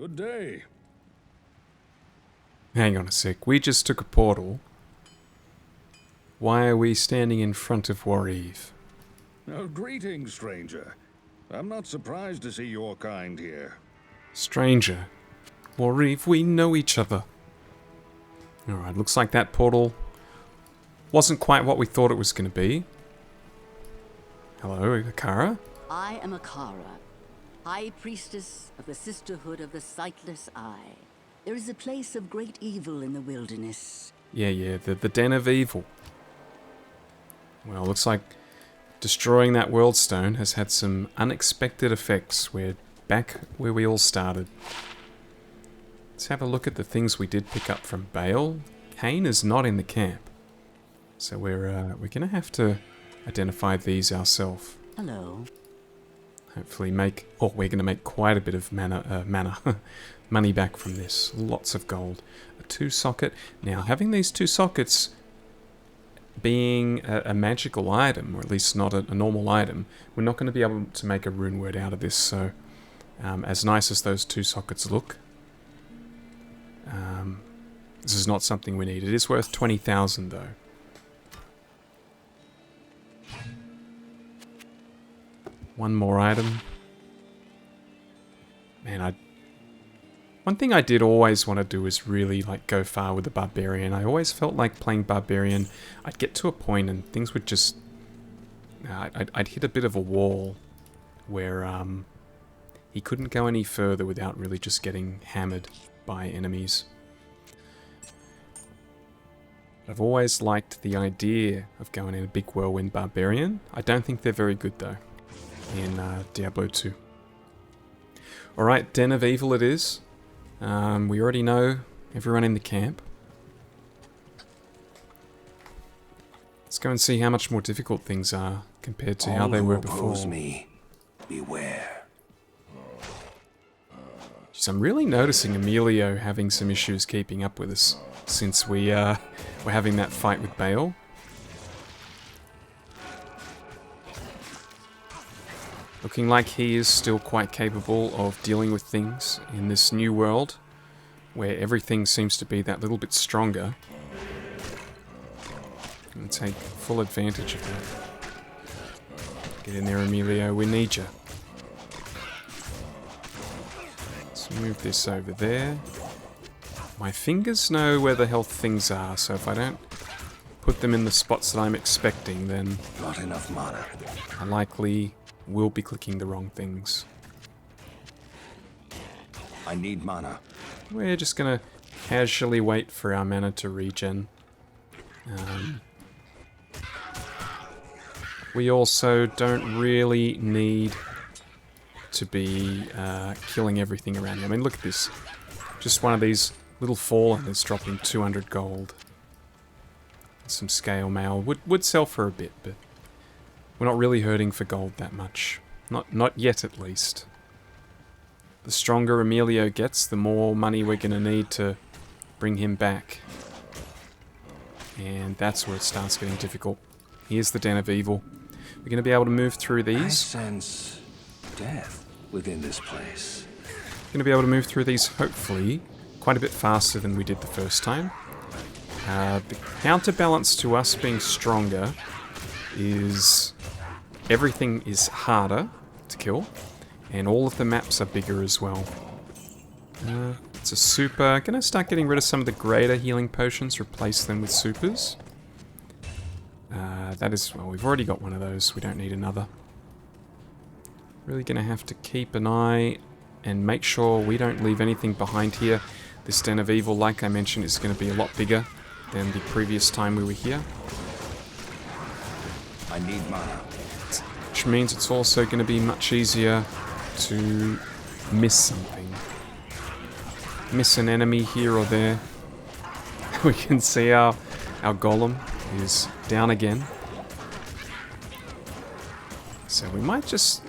Good day. Hang on a sec. We just took a portal. Why are we standing in front of Relive? Oh, greetings, stranger. I'm not surprised to see your kind here. Stranger. Relive, we know each other. Alright, looks like that portal wasn't quite what we thought it was going to be. Hello, Akara? I am Akara, High Priestess of the Sisterhood of the Sightless Eye. There is a place of great evil in the wilderness. Yeah, the Den of Evil. Well, looks like destroying that World Stone has had some unexpected effects. We're back where we all started. Let's have a look at the things we did pick up from Bale. Cain is not in the camp. So we're gonna have to identify these ourselves. Hello. Hopefully we're gonna make quite a bit of money back from this. Lots of gold. A 2-socket. Now, having these 2 sockets being a magical item, or at least not a normal item, we're not going to be able to make a rune word out of this. So, as nice as those 2 sockets look, this is not something we need. It is worth 20,000 though. One more item. Man, one thing I did always want to do is really go far with the Barbarian. I always felt like playing Barbarian, I'd get to a point and things would just... I'd hit a bit of a wall where he couldn't go any further without really just getting hammered by enemies. I've always liked the idea of going in a big whirlwind Barbarian. I don't think they're very good though in Diablo 2. Alright, Den of Evil it is. We already know everyone in the camp. Let's go and see how much more difficult things are compared to how they were before. Me, beware. Jeez, I'm really noticing Emilio having some issues keeping up with us since we were having that fight with Bale. Looking like he is still quite capable of dealing with things in this new world, where everything seems to be that little bit stronger. And take full advantage of that. Get in there, Emilio, we need you. Let's move this over there. My fingers know where the health things are, so if I don't put them in the spots that I'm expecting, then Not enough mana. I likely will be clicking the wrong things. I need mana. We're just gonna casually wait for our mana to regen. We also don't really need to be killing everything around here. I mean, look at this. Just one of these little fallen is dropping 200 gold. Some scale mail would sell for a bit, but we're not really hurting for gold that much. Not yet, at least. The stronger Emilio gets, the more money we're going to need to bring him back. And that's where it starts getting difficult. Here's the Den of Evil. We're going to be able to move through I these. sense death within this place. We're going to be able to move through these, hopefully, quite a bit faster than we did the first time. The counterbalance to us being stronger is everything is harder to kill, and all of the maps are bigger as well. It's a super. Gonna start getting rid of some of the greater healing potions, replace them with supers. That is, well, we've already got one of those, we don't need another. Really gonna have to keep an eye and make sure we don't leave anything behind here. This Den of Evil, like I mentioned, is gonna be a lot bigger than the previous time we were here. I need mana. Which means it's also going to be much easier to miss something. Miss an enemy here or there. We can see our golem is down again. So we might just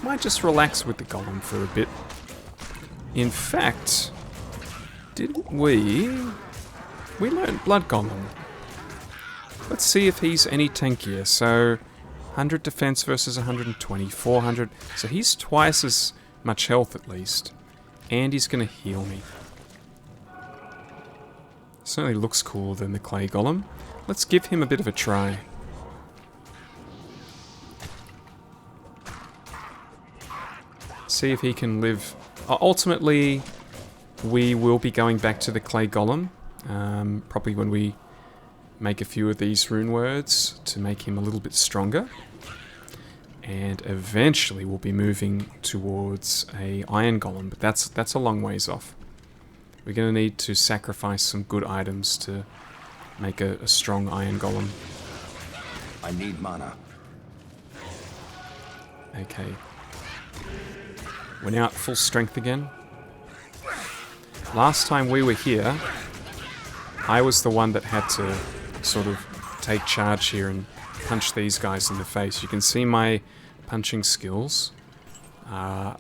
relax with the golem for a bit. In fact, didn't we learned Blood Golem. Let's see if he's any tankier. So 100 defense versus 120, 400. So he's twice as much health at least. And he's going to heal me. Certainly looks cooler than the clay golem. Let's give him a bit of a try. See if he can live. Ultimately, we will be going back to the clay golem. Probably when we make a few of these rune words to make him a little bit stronger. And eventually we'll be moving towards a iron golem, but that's a long ways off. We're going to need to sacrifice some good items to make a strong iron golem. I need mana. Okay. We're now at full strength again. Last time we were here, I was the one that had to sort of take charge here and punch these guys in the face. You can see my punching skills are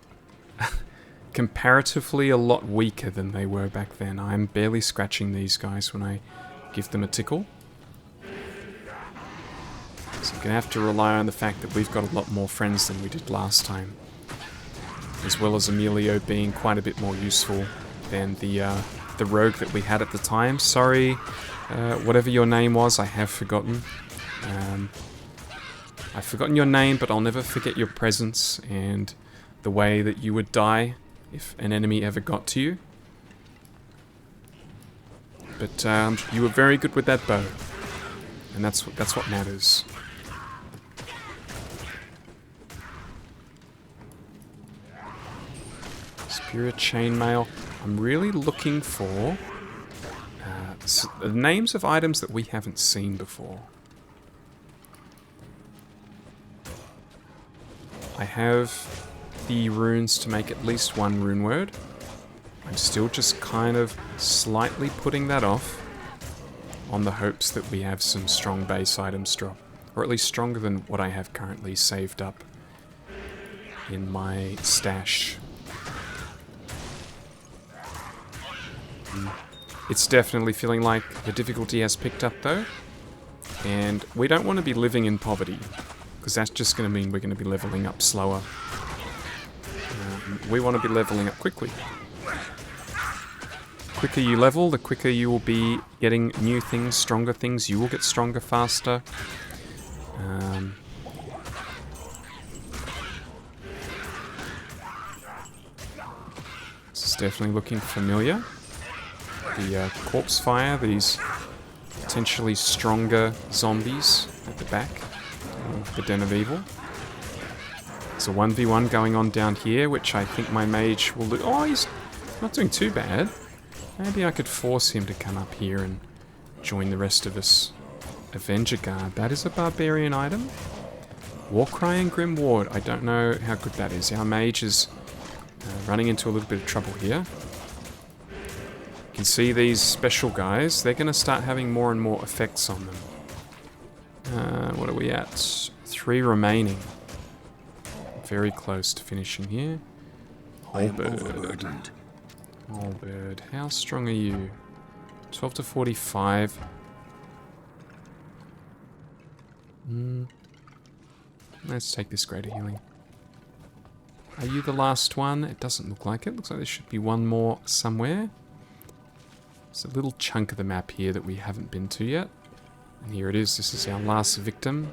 comparatively a lot weaker than they were back then. I'm barely scratching these guys when I give them a tickle. So I'm going to have to rely on the fact that we've got a lot more friends than we did last time. As well as Emilio being quite a bit more useful than the rogue that we had at the time. Sorry, whatever your name was, I have forgotten. I've forgotten your name, but I'll never forget your presence and the way that you would die if an enemy ever got to you. But you were very good with that bow, and that's what matters. Superior chainmail. I'm really looking for the names of items that we haven't seen before. I have the runes to make at least one rune word. I'm still just kind of slightly putting that off on the hopes that we have some strong base items drop. Or at least stronger than what I have currently saved up in my stash. It's definitely feeling like the difficulty has picked up though. And we don't want to be living in poverty, because that's just going to mean we're going to be leveling up slower. We want to be leveling up quickly. Quicker you level, the quicker you will be getting new things, stronger things. You will get stronger faster. This is definitely looking familiar. The corpse fire, these potentially stronger zombies at the back of the Den of Evil. There's a 1v1 going on down here, which I think my mage will do. Oh, he's not doing too bad. Maybe I could force him to come up here and join the rest of us. Avenger Guard, that is a barbarian item. Warcry and Grim Ward, I don't know how good that is. Our mage is running into a little bit of trouble here. You can see these special guys, they're going to start having more and more effects on them. What are we at? 3 remaining. Very close to finishing here. Halberd. Halberd. How strong are you? 12 to 45. Let's take this greater healing. Are you the last one? It doesn't look like it. Looks like there should be one more somewhere. There's a little chunk of the map here that we haven't been to yet. And here it is. This is our last victim.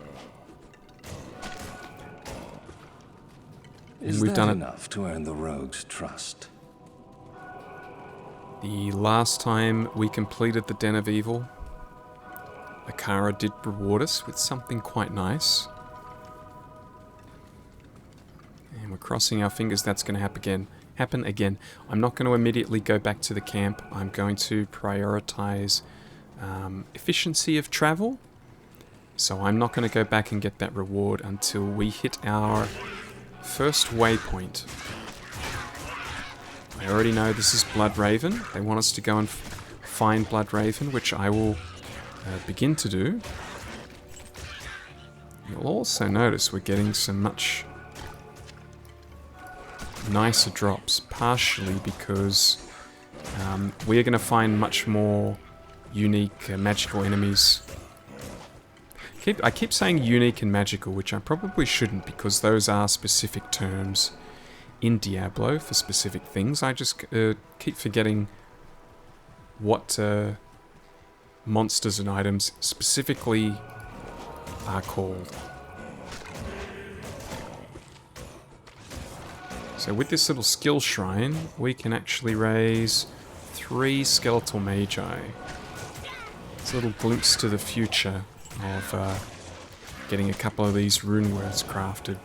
Is we've done enough to earn the rogue's trust? The last time we completed the Den of Evil, Akara did reward us with something quite nice. And we're crossing our fingers that's going to happen again. I'm not going to immediately go back to the camp. I'm going to prioritize efficiency of travel. So I'm not going to go back and get that reward until we hit our first waypoint. I already know this is Blood Raven. They want us to go and find Blood Raven, which I will begin to do. You'll also notice we're getting some much nicer drops, partially because we are going to find much more unique magical enemies. I keep saying unique and magical, which I probably shouldn't, because those are specific terms. in Diablo for specific things. I just keep forgetting what monsters and items specifically are called. So with this little skill shrine, we can actually raise 3 skeletal magi. It's a little glimpse to the future of getting a couple of these rune words crafted.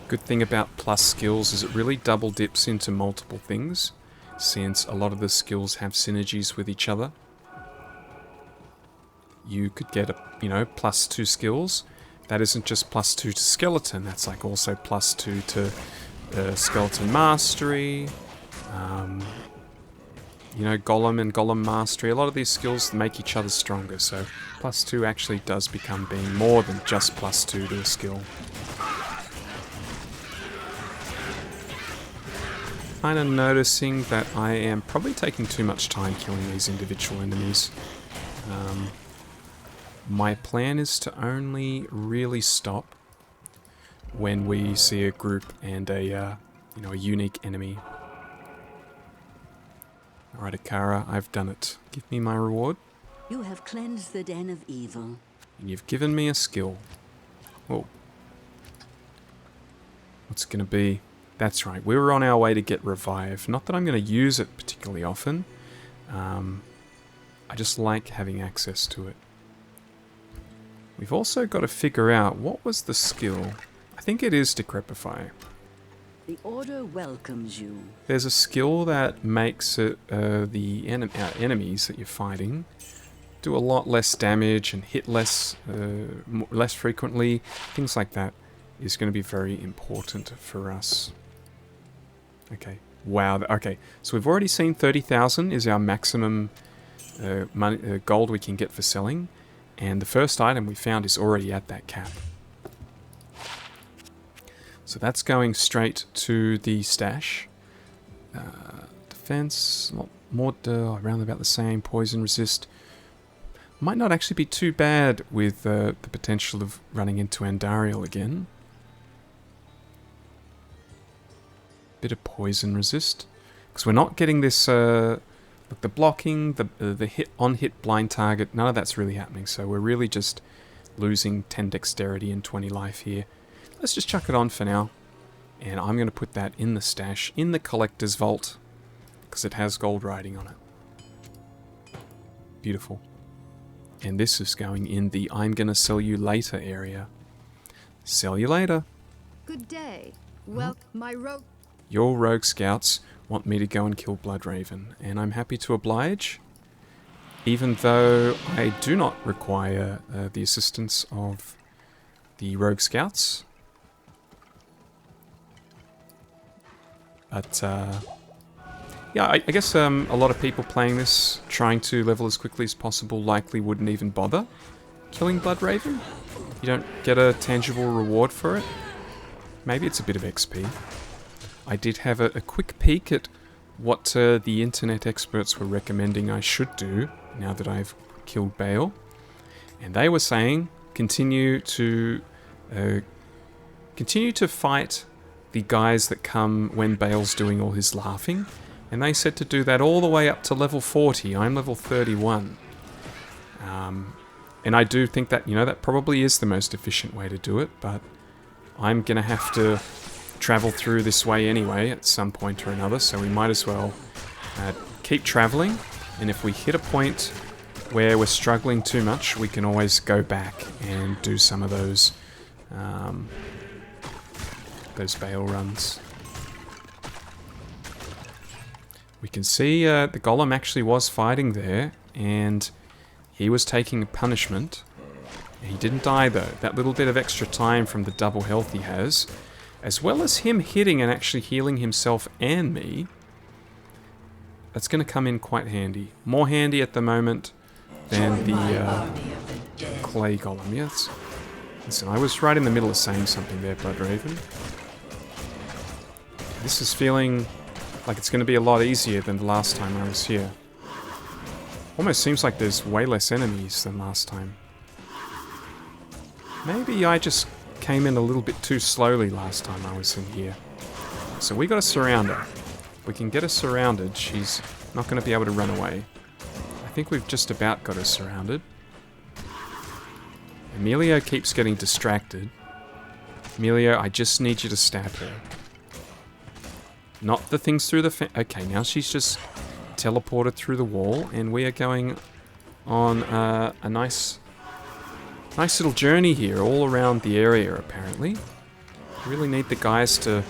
Good thing about plus skills is it really double dips into multiple things, since a lot of the skills have synergies with each other. You could get plus 2 skills. That isn't just plus 2 to skeleton, that's like also plus 2 to skeleton mastery, golem and golem mastery. A lot of these skills make each other stronger, so plus 2 actually does become being more than just plus 2 to a skill. Kind of noticing that I am probably taking too much time killing these individual enemies. My plan is to only really stop when we see a group and a unique enemy. Alright, Akara, I've done it. Give me my reward. You have cleansed the den of evil. And you've given me a skill. Oh. What's it going to be? That's right, we were on our way to get Revive. Not that I'm going to use it particularly often. I just like having access to it. We've also got to figure out what was the skill. I think it is Decrepify. The Order welcomes you. There's a skill that makes it, the enemies that you're fighting do a lot less damage and hit less frequently. Things like that is going to be very important for us. Okay. Wow. Okay. So we've already seen 30,000 is our maximum gold we can get for selling. And the first item we found is already at that cap. So that's going straight to the stash. Defense, more around about the same. Poison resist. Might not actually be too bad with the potential of running into Andariel again. Bit of poison resist. Because we're not getting this... Look, the blocking, the hit blind target, none of that's really happening. So we're really just losing 10 dexterity and 20 life here. Let's just chuck it on for now. And I'm going to put that in the stash, in the collector's vault, because it has gold writing on it. Beautiful. And this is going in the I'm going to sell you later area. Sell you later. Good day. Well, my rogue... Your rogue scouts want me to go and kill Bloodraven, and I'm happy to oblige, even though I do not require the assistance of the rogue scouts. But yeah, I guess a lot of people playing this, trying to level as quickly as possible, likely wouldn't even bother killing Bloodraven. You don't get a tangible reward for it. Maybe it's a bit of XP. I did have a quick peek at what the internet experts were recommending I should do now that I've killed Bale. And they were saying continue to fight the guys that come when Bale's doing all his laughing. And they said to do that all the way up to level 40. I'm level 31. And I do think that, that probably is the most efficient way to do it, but I'm going to have to travel through this way anyway at some point or another, so we might as well keep traveling, and if we hit a point where we're struggling too much, we can always go back and do some of those Bale runs. We can see the Golem actually was fighting there, and he was taking a punishment. He didn't die though. That little bit of extra time from the double health he has, as well as him hitting and actually healing himself and me, that's going to come in quite handy. More handy at the moment than the clay golem. Yes. Listen, I was right in the middle of saying something there, Bloodraven. This is feeling like it's going to be a lot easier than the last time I was here. Almost seems like there's way less enemies than last time. Maybe I just came in a little bit too slowly last time I was in here. So we got to surround her. If we can get her surrounded, she's not going to be able to run away. I think we've just about got her surrounded. Emilio keeps getting distracted. Emilio, I just need you to stab her. Not the things through the okay, now she's just teleported through the wall, and we are going on a nice little journey here, all around the area, apparently. We really need the guys to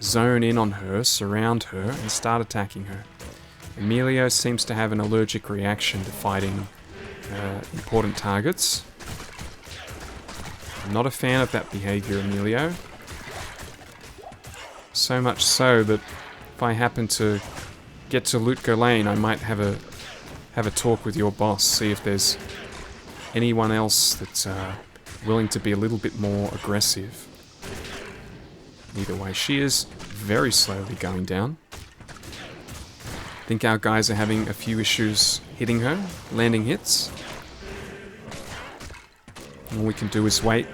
zone in on her, surround her, and start attacking her. Emilio seems to have an allergic reaction to fighting important targets. I'm not a fan of that behavior, Emilio. So much so that if I happen to get to Lutko Lane, I might have a talk with your boss, see if there's anyone else that's willing to be a little bit more aggressive. Either way, she is very slowly going down. I think our guys are having a few issues hitting her, landing hits. All we can do is wait.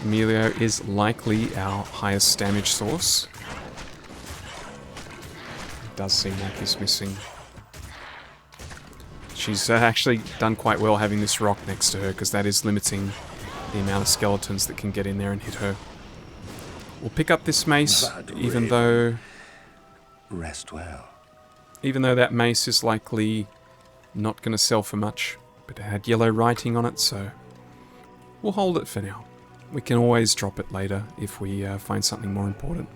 Emilio is likely our highest damage source. It does seem like he's missing. She's actually done quite well having this rock next to her, because that is limiting the amount of skeletons that can get in there and hit her. We'll pick up this mace, even though Rest well. even though that mace is likely not going to sell for much. But it had yellow writing on it, so we'll hold it for now. We can always drop it later if we find something more important.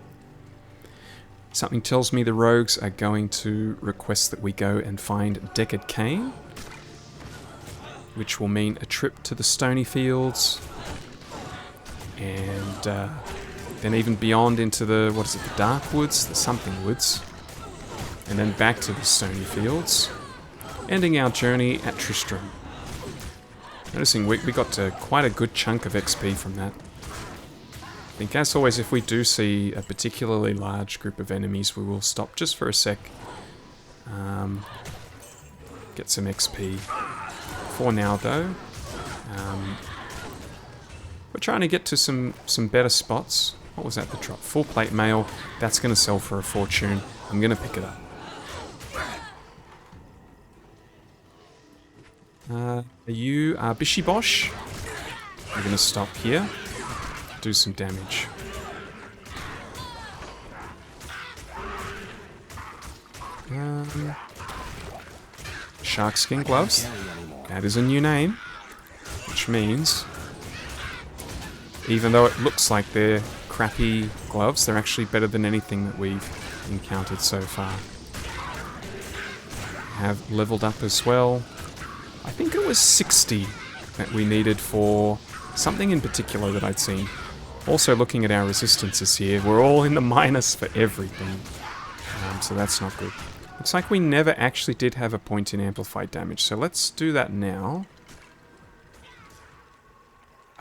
Something tells me the rogues are going to request that we go and find Deckard Cain, which will mean a trip to the Stony Fields, and then even beyond into the, what is it, the Dark Woods, the Something Woods, and then back to the Stony Fields, ending our journey at Tristram. Noticing we got quite a good chunk of XP from that. I think, as always, if we do see a particularly large group of enemies, we will stop just for a sec. Get some XP. For now, though, we're trying to get to some better spots. What was that, the drop? Full plate mail. That's going to sell for a fortune. I'm going to pick it up. You are Bishy Bosh. We're going to stop here. Do some damage. Shark skin gloves. That is a new name. Which means, even though it looks like they're crappy gloves, they're actually better than anything that we've encountered so far. Have leveled up as well. I think it was 60 that we needed for something in particular that I'd seen. Also, looking at our resistances here, we're all in the minus for everything. So that's not good. Looks like we never actually did have a point in amplified damage, so let's do that now.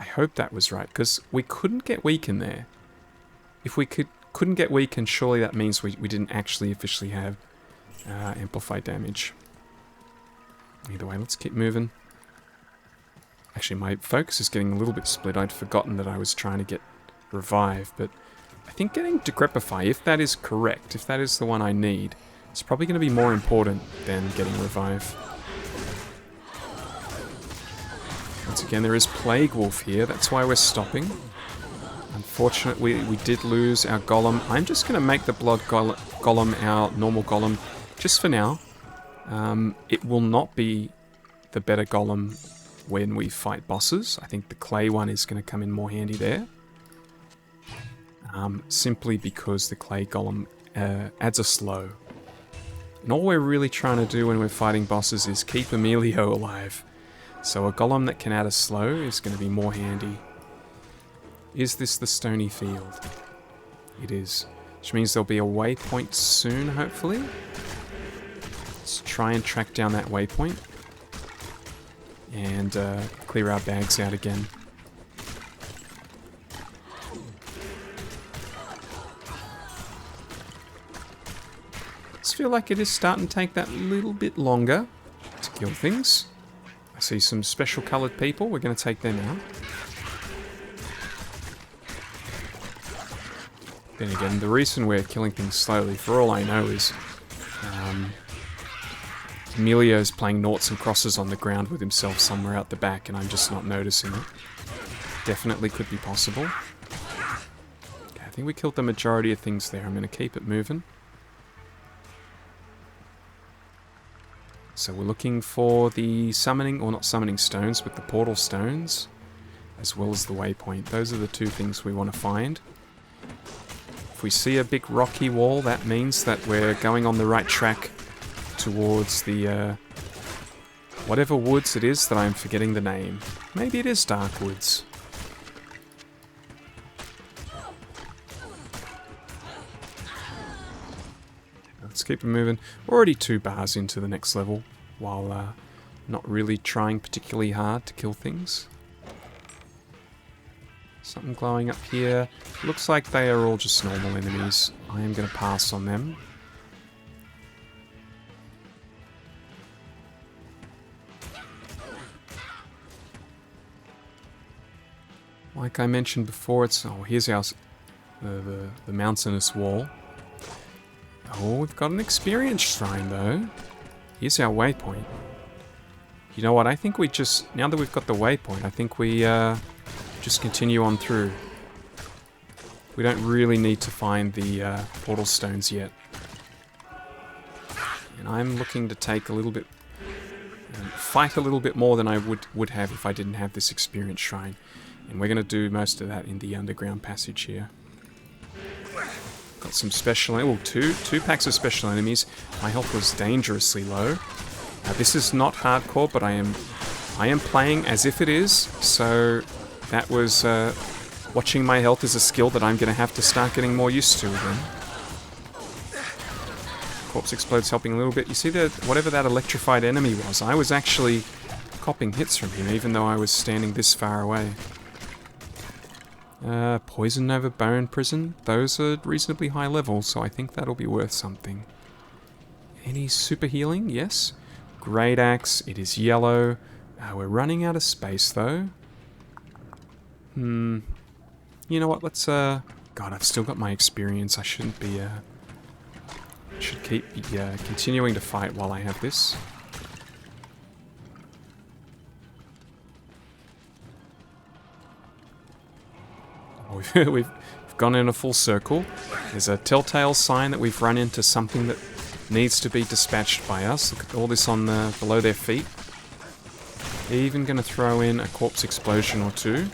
I hope that was right, because we couldn't get weakened there. If we couldn't get weakened, surely that means we didn't actually officially have amplified damage. Either way, let's keep moving. Actually, my focus is getting a little bit split. I'd forgotten that I was trying to get Revive, but I think getting Decrepify, if that is correct, if that is the one I need, it's probably going to be more important than getting Revive. Once again, there is Plague Wolf here, that's why we're stopping. Unfortunately, we did lose our Golem. I'm just going to make the Blood Golem our normal Golem, just for now. It will not be the better Golem when we fight bosses. I think the clay one is going to come in more handy there. Simply because the clay Golem adds a slow. And all we're really trying to do when we're fighting bosses is keep Emilio alive. So a Golem that can add a slow is going to be more handy. Is this the Stony Field? It is. Which means there'll be a waypoint soon, hopefully. Let's try and track down that waypoint. And clear our bags out again. I feel like it is starting to take that little bit longer to kill things. I see some special coloured people. We're going to take them out. Then again, the reason we're killing things slowly, for all I know, is Emilio's playing noughts and crosses on the ground with himself somewhere out the back, and I'm just not noticing it. Definitely could be possible. Okay, I think we killed the majority of things there. I'm going to keep it moving. So we're looking for the summoning, or not summoning stones, but the portal stones, as well as the waypoint. Those are the two things we want to find. If we see a big rocky wall, that means that we're going on the right track towards the, whatever woods it is that I'm forgetting the name. Maybe it is Dark Woods. Let's keep it moving. We're already 2 bars into the next level, while not really trying particularly hard to kill things. Something glowing up here. Looks like they are all just normal enemies. I am going to pass on them. Like I mentioned before, it's... Oh, here's our... the mountainous wall. Oh, we've got an experience shrine, though. Here's our waypoint. You know what? I think we just... Now that we've got the waypoint, I think we just continue on through. We don't really need to find the portal stones yet. And I'm looking to take a little bit... fight a little bit more than I would have if I didn't have this experience shrine. And we're going to do most of that in the underground passage here. Got some special... Oh, two packs of special enemies. My health was dangerously low. This is not hardcore, but I am playing as if it is. So that was... watching my health is a skill that I'm going to have to start getting more used to again. Corpse explodes helping a little bit. You see that whatever that electrified enemy was, I was actually copping hits from him, even though I was standing this far away. Poison over bone prison. Those are reasonably high levels, so I think that'll be worth something. Any super healing? Yes. Great axe. It is yellow. We're running out of space, though. You know what? Let's, God, I've still got my experience. I shouldn't be, should keep continuing to fight while I have this. We've gone in a full circle. There's a telltale sign that we've run into something that needs to be dispatched by us. Look at all this on the below their feet. Even going to throw in a corpse explosion or two.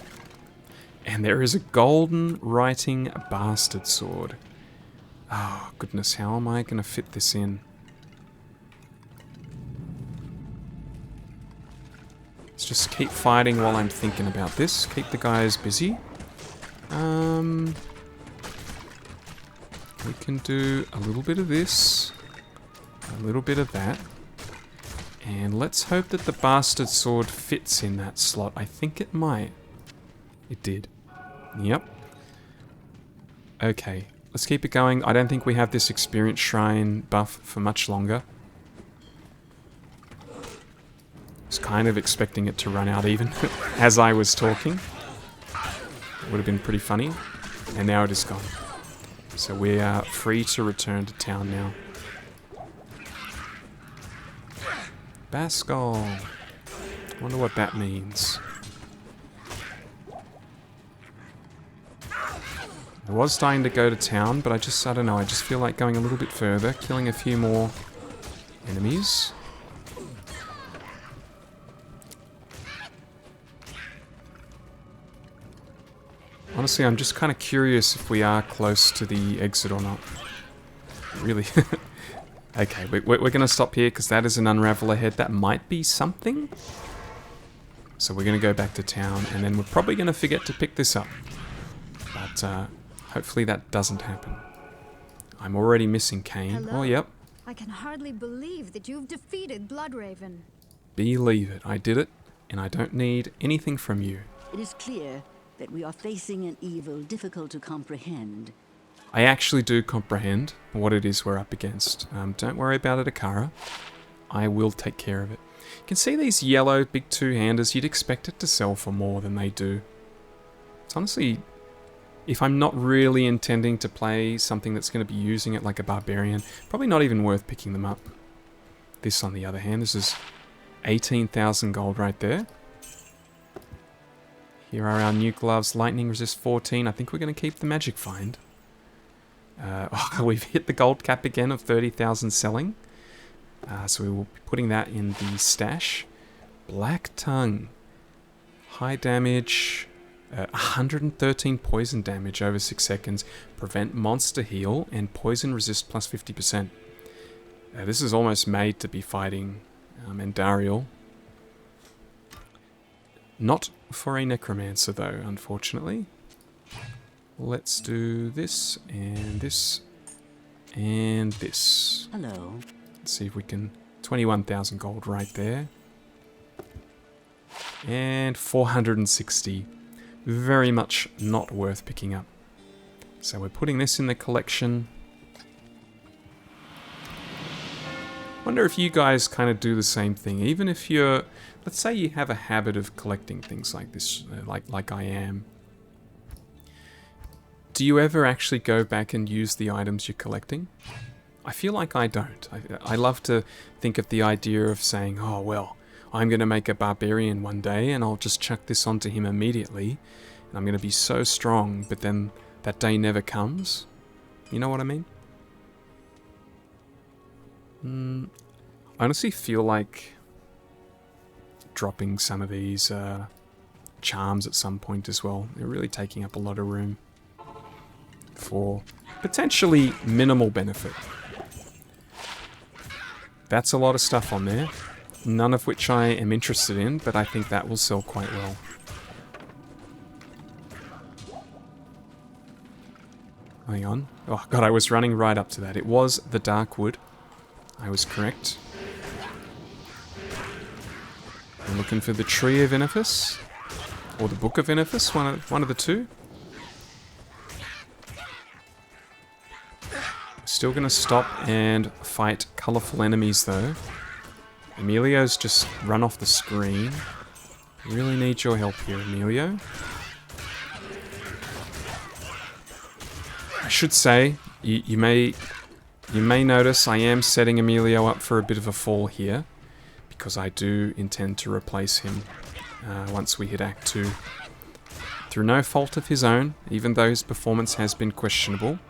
And there is a golden writing bastard sword. Oh, goodness, how am I going to fit this in? Let's just keep fighting while I'm thinking about this. Keep the guys busy. We can do a little bit of this, a little bit of that, and let's hope that the bastard sword fits in that slot. I think it might. It did. Yep. Okay, let's keep it going. I don't think we have this experience shrine buff for much longer. I was kind of expecting it to run out even as I was talking. Would have been pretty funny, and now it is gone. So we are free to return to town now. Bascol. Wonder what that means. I was dying to go to town, but I don't know, I just feel like going a little bit further, killing a few more enemies. Honestly, I'm just kind of curious if we are close to the exit or not. Really? Okay, we're going to stop here because that is an unravel ahead. That might be something. So we're going to go back to town and then we're probably going to forget to pick this up. But hopefully that doesn't happen. I'm already missing Kane. Hello? Oh, yep. I can hardly believe that you've defeated Bloodraven. Believe it. I did it. And I don't need anything from you. It is clear that we are facing an evil difficult to comprehend. I actually do comprehend what it is we're up against. Don't worry about it, Akara. I will take care of it. You can see these yellow big two-handers. You'd expect it to sell for more than they do. It's honestly if I'm not really intending to play something that's going to be using it like a barbarian, probably not even worth picking them up. This, on the other hand, this is 18,000 gold right there. Here are our new gloves. Lightning resist 14. I think we're going to keep the magic find. We've hit the gold cap again of 30,000 selling. So we will be putting that in the stash. Black Tongue. High damage. 113 poison damage over 6 seconds. Prevent monster heal. And poison resist plus 50%. This is almost made to be fighting Andariel. Not for a Necromancer though, unfortunately. Let's do this, and this, and this. Hello. Let's see if we can... 21,000 gold right there. And 460. Very much not worth picking up. So we're putting this in the collection. Wonder if you guys kind of do the same thing. Even if you're... Let's say you have a habit of collecting things like this, like I am. Do you ever actually go back and use the items you're collecting? I feel like I don't. I love to think of the idea of saying, oh well, I'm going to make a barbarian one day and I'll just chuck this onto him immediately. And I'm going to be so strong, but then that day never comes. You know what I mean? I honestly feel like dropping some of these charms at some point as well. They're really taking up a lot of room for potentially minimal benefit. That's a lot of stuff on there, none of which I am interested in, but I think that will sell quite well. Hang on. Oh god, I was running right up to that. It was the Darkwood. I was correct. I'm looking for the Tree of Inifis, or the Book of Inifis, one of the two. Still gonna stop and fight colourful enemies though. Emilio's just run off the screen. Really need your help here, Emilio. I should say, you may notice I am setting Emilio up for a bit of a fall here, because I do intend to replace him once we hit Act 2. Through no fault of his own, even though his performance has been questionable.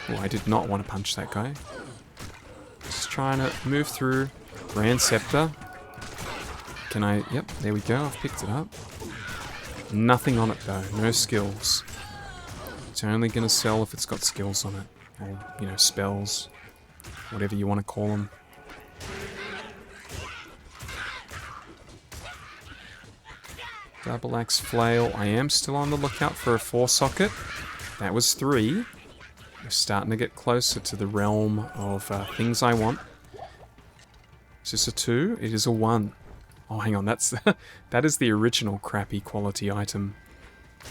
Oh, I did not want to punch that guy. Just trying to move through. Grand Scepter. Can I... Yep, there we go. I've picked it up. Nothing on it though. No skills. It's only going to sell if it's got skills on it. Or, you know, spells. Whatever you want to call them. Double Axe Flail. I am still on the lookout for a 4-socket. That was 3. We're starting to get closer to the realm of things I want. Is this a 2? It is a 1. Oh, hang on. That is the original crappy quality item.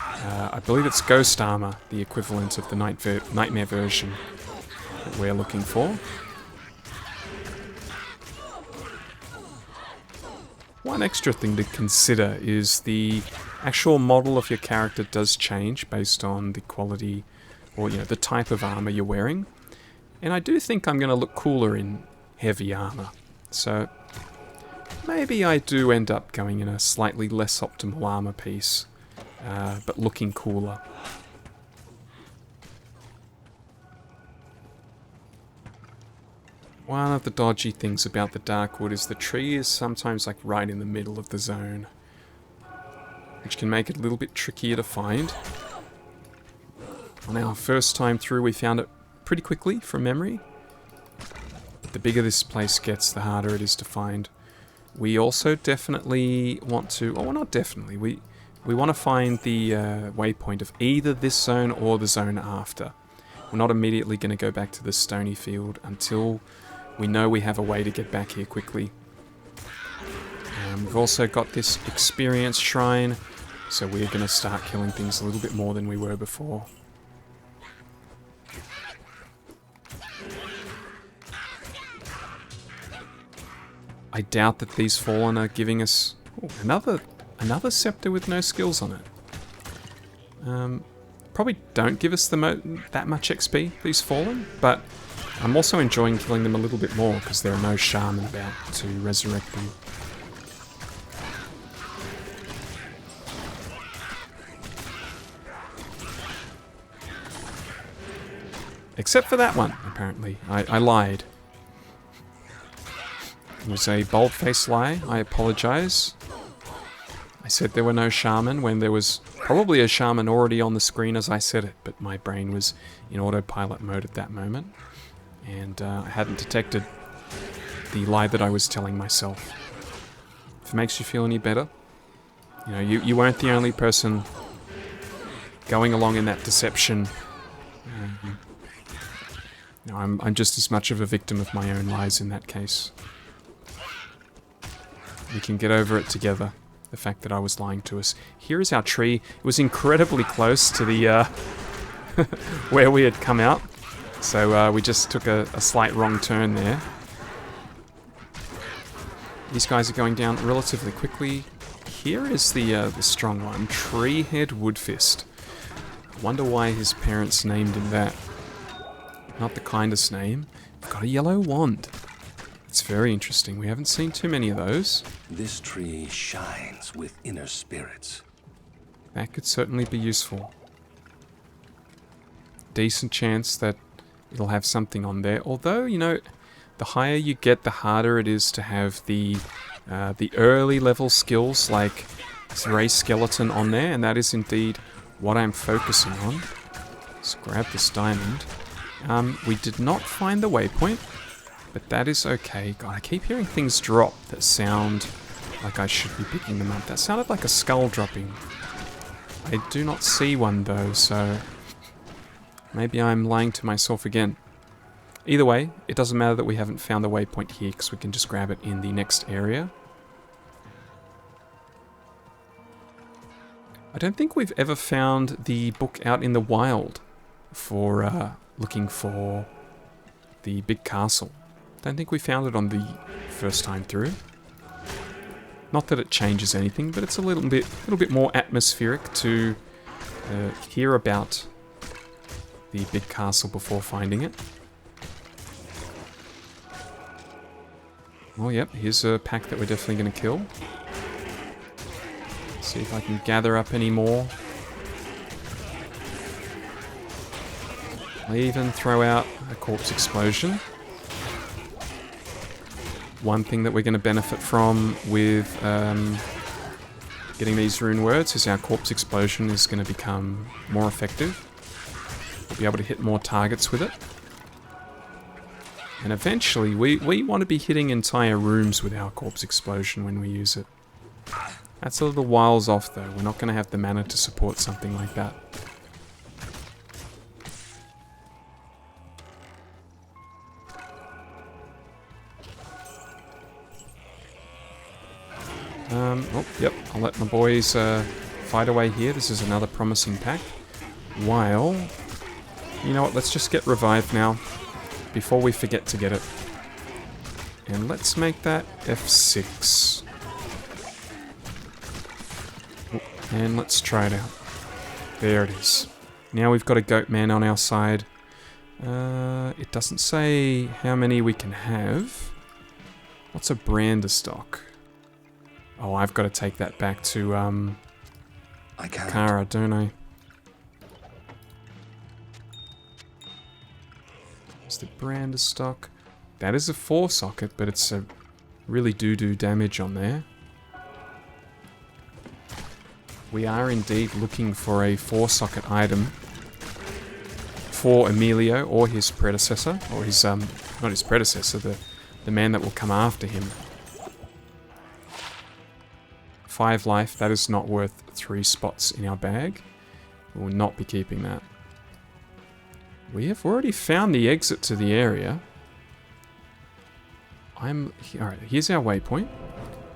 I believe it's Ghost Armor, the equivalent of the Nightmare version that we're looking for. One extra thing to consider is the actual model of your character does change based on the quality or, you know, the type of armor you're wearing. And I do think I'm going to look cooler in heavy armor. So maybe I do end up going in a slightly less optimal armor piece, but looking cooler. One of the dodgy things about the Darkwood is the tree is sometimes like right in the middle of the zone, which can make it a little bit trickier to find. On our first time through we found it pretty quickly from memory. But the bigger this place gets, the harder it is to find. We also definitely want to... Oh, well, not definitely. We want to find the waypoint of either this zone or the zone after. We're not immediately going to go back to the stony field until we know we have a way to get back here quickly. We've also got this experience shrine, so we're going to start killing things a little bit more than we were before. I doubt that these Fallen are giving us another scepter with no skills on it. probably don't give us that much XP, these Fallen, but I'm also enjoying killing them a little bit more because there are no shaman about to resurrect them. Except for that one, apparently. I lied. It was a bold-faced lie. I apologize. I said there were no shaman when there was probably a shaman already on the screen as I said it, but my brain was in autopilot mode at that moment, and I hadn't detected the lie that I was telling myself. If it makes you feel any better, you know, you weren't the only person going along in that deception. No, I'm just as much of a victim of my own lies in that case. We can get over it together, the fact that I was lying to us. Here is our tree. It was incredibly close to the where we had come out, so we just took a slight wrong turn there. These guys are going down relatively quickly. Here is the strong one, Treehead Woodfist. I wonder why his parents named him that. Not the kindest name. Got a yellow wand. It's very interesting. We haven't seen too many of those. This tree shines with inner spirits. That could certainly be useful. Decent chance that it'll have something on there. Although, you know, the higher you get, the harder it is to have the early level skills like Ray Skeleton on there, and that is indeed what I'm focusing on. Let's grab this diamond. We did not find the waypoint, but that is okay. God, I keep hearing things drop that sound like I should be picking them up. That sounded like a skull dropping. I do not see one though, so maybe I'm lying to myself again. Either way, it doesn't matter that we haven't found the waypoint here because we can just grab it in the next area. I don't think we've ever found the book out in the wild for looking for the big castle. Don't think we found it on the first time through. Not that it changes anything, but it's a little bit more atmospheric to hear about the big castle before finding it. Oh yep, here's a pack that we're definitely going to kill. See if I can gather up any more. I'll even throw out a corpse explosion. One thing that we're going to benefit from with getting these rune words is our corpse explosion is going to become more effective. We'll be able to hit more targets with it. And eventually, we want to be hitting entire rooms with our corpse explosion when we use it. That's a little whiles off though. We're not going to have the mana to support something like that. Oh, yep, I'll let my boys fight away here. This is another promising pack. While, you know what, let's just get revived now, before we forget to get it. And let's make that F6. And let's try it out. There it is. Now we've got a goat man on our side. It doesn't say how many we can have. What's a brander stock? Oh, I've got to take that back to I can't. Kara, don't I? It's the brander stock. That is a 4 socket, but it's a really do damage on there. We are indeed looking for a 4 socket item for Emilio or his predecessor, or his not his predecessor, the man that will come after him. 5 life, that is not worth 3 spots in our bag. We will not be keeping that. We have already found the exit to the area. Alright, here's our waypoint.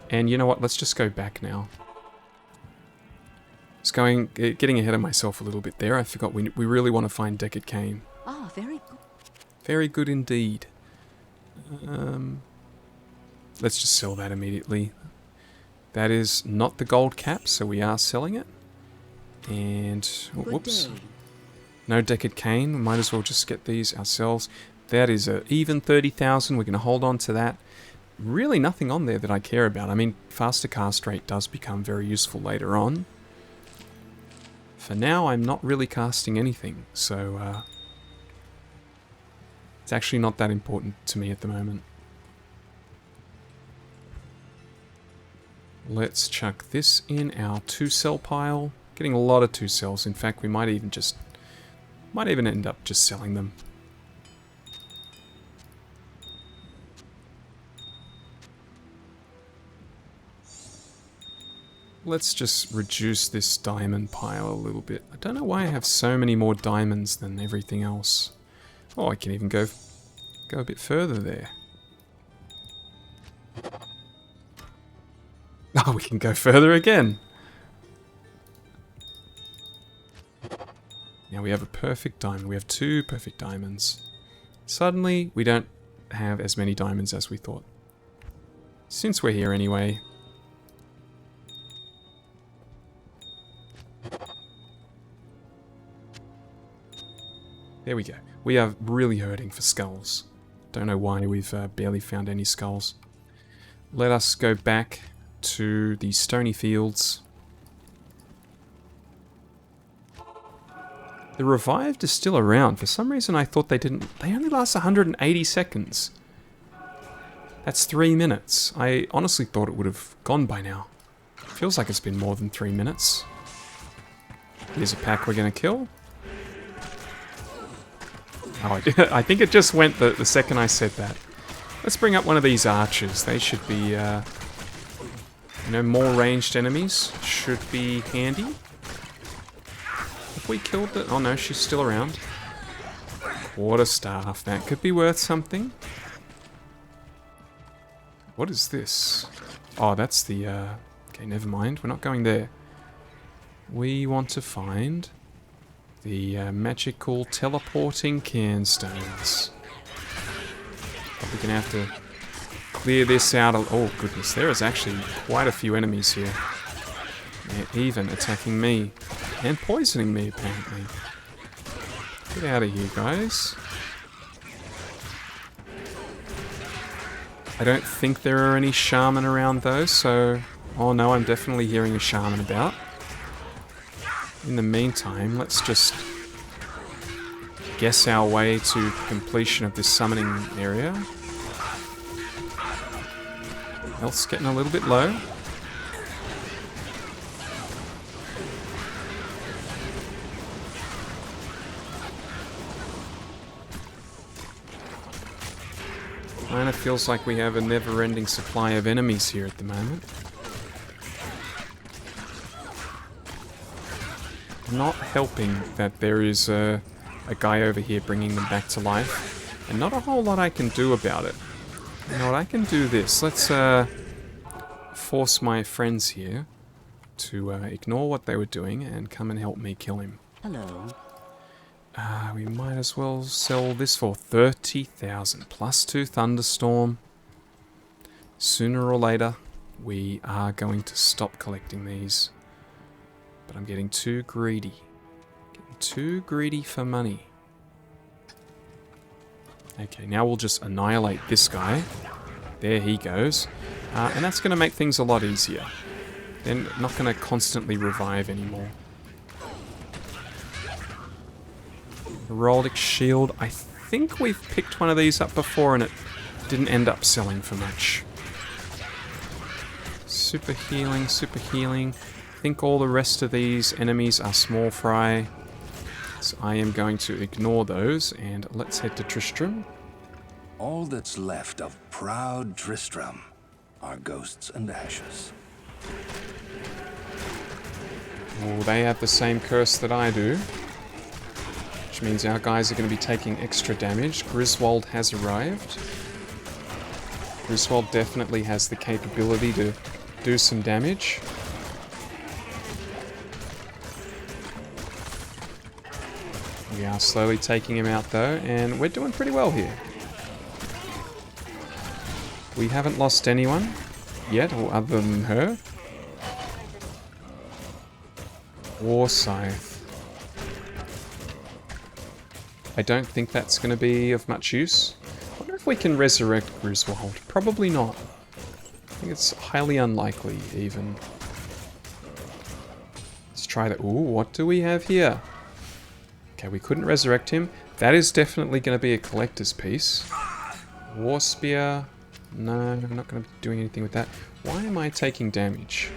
And you know what, let's just go back now. Getting ahead of myself a little bit there. I forgot we really want to find Decade Cane. Ah, very good. Very good indeed. Let's just sell that immediately. That is not the gold cap, so we are selling it. And Good whoops. day. No Decad Cane. We might as well just get these ourselves. That is a even 30,000. We're going to hold on to that. Really nothing on there that I care about. I mean, faster cast rate does become very useful later on. For now, I'm not really casting anything, so it's actually not that important to me at the moment. Let's chuck this in our 2-cell pile. Getting a lot of 2 cells. In fact, we might even end up just selling them. Let's just reduce this diamond pile a little bit. I don't know why I have so many more diamonds than everything else. Oh, I can even go a bit further there. Oh, we can go further again. Now we have a perfect diamond. We have 2 perfect diamonds. Suddenly, we don't have as many diamonds as we thought. Since we're here anyway. There we go. We are really hurting for skulls. Don't know why we've barely found any skulls. Let us go back to the stony fields. The revived is still around. For some reason I thought they didn't. They only last 180 seconds. That's 3 minutes. I honestly thought it would have gone by now. Feels like it's been more than 3 minutes. Here's a pack we're going to kill. Oh, I think it just went the second I said that. Let's bring up one of these archers. They should be, more ranged enemies. Should be handy. Have we killed the... Oh no, she's still around. Quarterstaff. That could be worth something. What is this? Oh, that's the... Okay, never mind. We're not going there. We want to find... the magical teleporting cairnstones. Probably gonna have to clear this out. Oh goodness, there is actually quite a few enemies here. They're even attacking me. And poisoning me, apparently. Get out of here, guys. I don't think there are any shaman around though, so... Oh no, I'm definitely hearing a shaman about. In the meantime, let's just guess our way to completion of this summoning area. Health's getting a little bit low. Kinda feels like we have a never-ending supply of enemies here at the moment. Not helping that there is a guy over here bringing them back to life, and not a whole lot I can do about it. You know what, I can do this. Let's force my friends here to ignore what they were doing and come and help me kill him. Hello. We might as well sell this for 30,000 plus 2 thunderstorm. Sooner or later, we are going to stop collecting these. But I'm getting too greedy. Getting too greedy for money. Okay, now we'll just annihilate this guy. There he goes. And that's going to make things a lot easier. They're not going to constantly revive anymore. Heraldic Shield. I think we've picked one of these up before and it didn't end up selling for much. Super healing, super healing. I think all the rest of these enemies are small fry. So I am going to ignore those and let's head to Tristram. All that's left of proud Tristram are ghosts and ashes. Oh, they have the same curse that I do. Which means our guys are going to be taking extra damage. Griswold has arrived. Griswold definitely has the capability to do some damage. We are slowly taking him out though, and we're doing pretty well here. We haven't lost anyone yet, or other than her. War Scythe. I don't think that's going to be of much use. I wonder if we can resurrect Griswold. Probably not. I think it's highly unlikely, even. Let's try that. Ooh, what do we have here? Okay, we couldn't resurrect him. That is definitely going to be a collector's piece. War Spear. No, I'm not going to be doing anything with that. Why am I taking damage?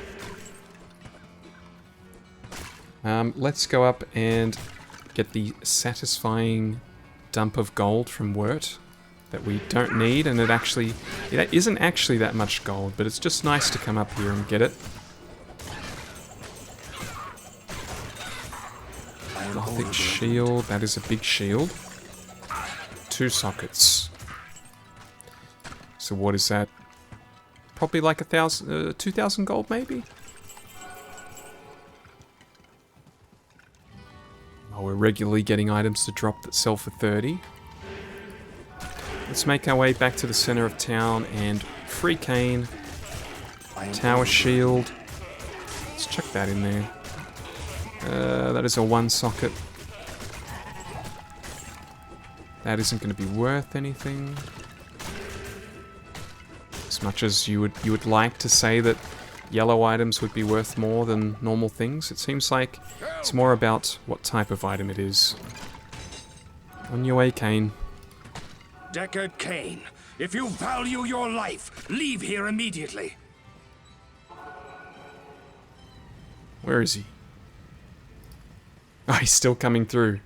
Let's go up and get the satisfying dump of gold from Wirt that we don't need, and it isn't actually that much gold, but it's just nice to come up here and get it. Gothic shield, that is a big shield. 2 sockets. So what is that? Probably like 2,000 gold maybe? Oh, we're regularly getting items to drop that sell for 30. Let's make our way back to the center of town and free cane. Tower shield. Let's chuck that in there. That is a 1 socket. That isn't going to be worth anything. As much as you would like to say that yellow items would be worth more than normal things, it seems like it's more about what type of item it is. On your way, Kane. Deckard Cain, if you value your life, leave here immediately. Where is he? Oh, he's still coming through.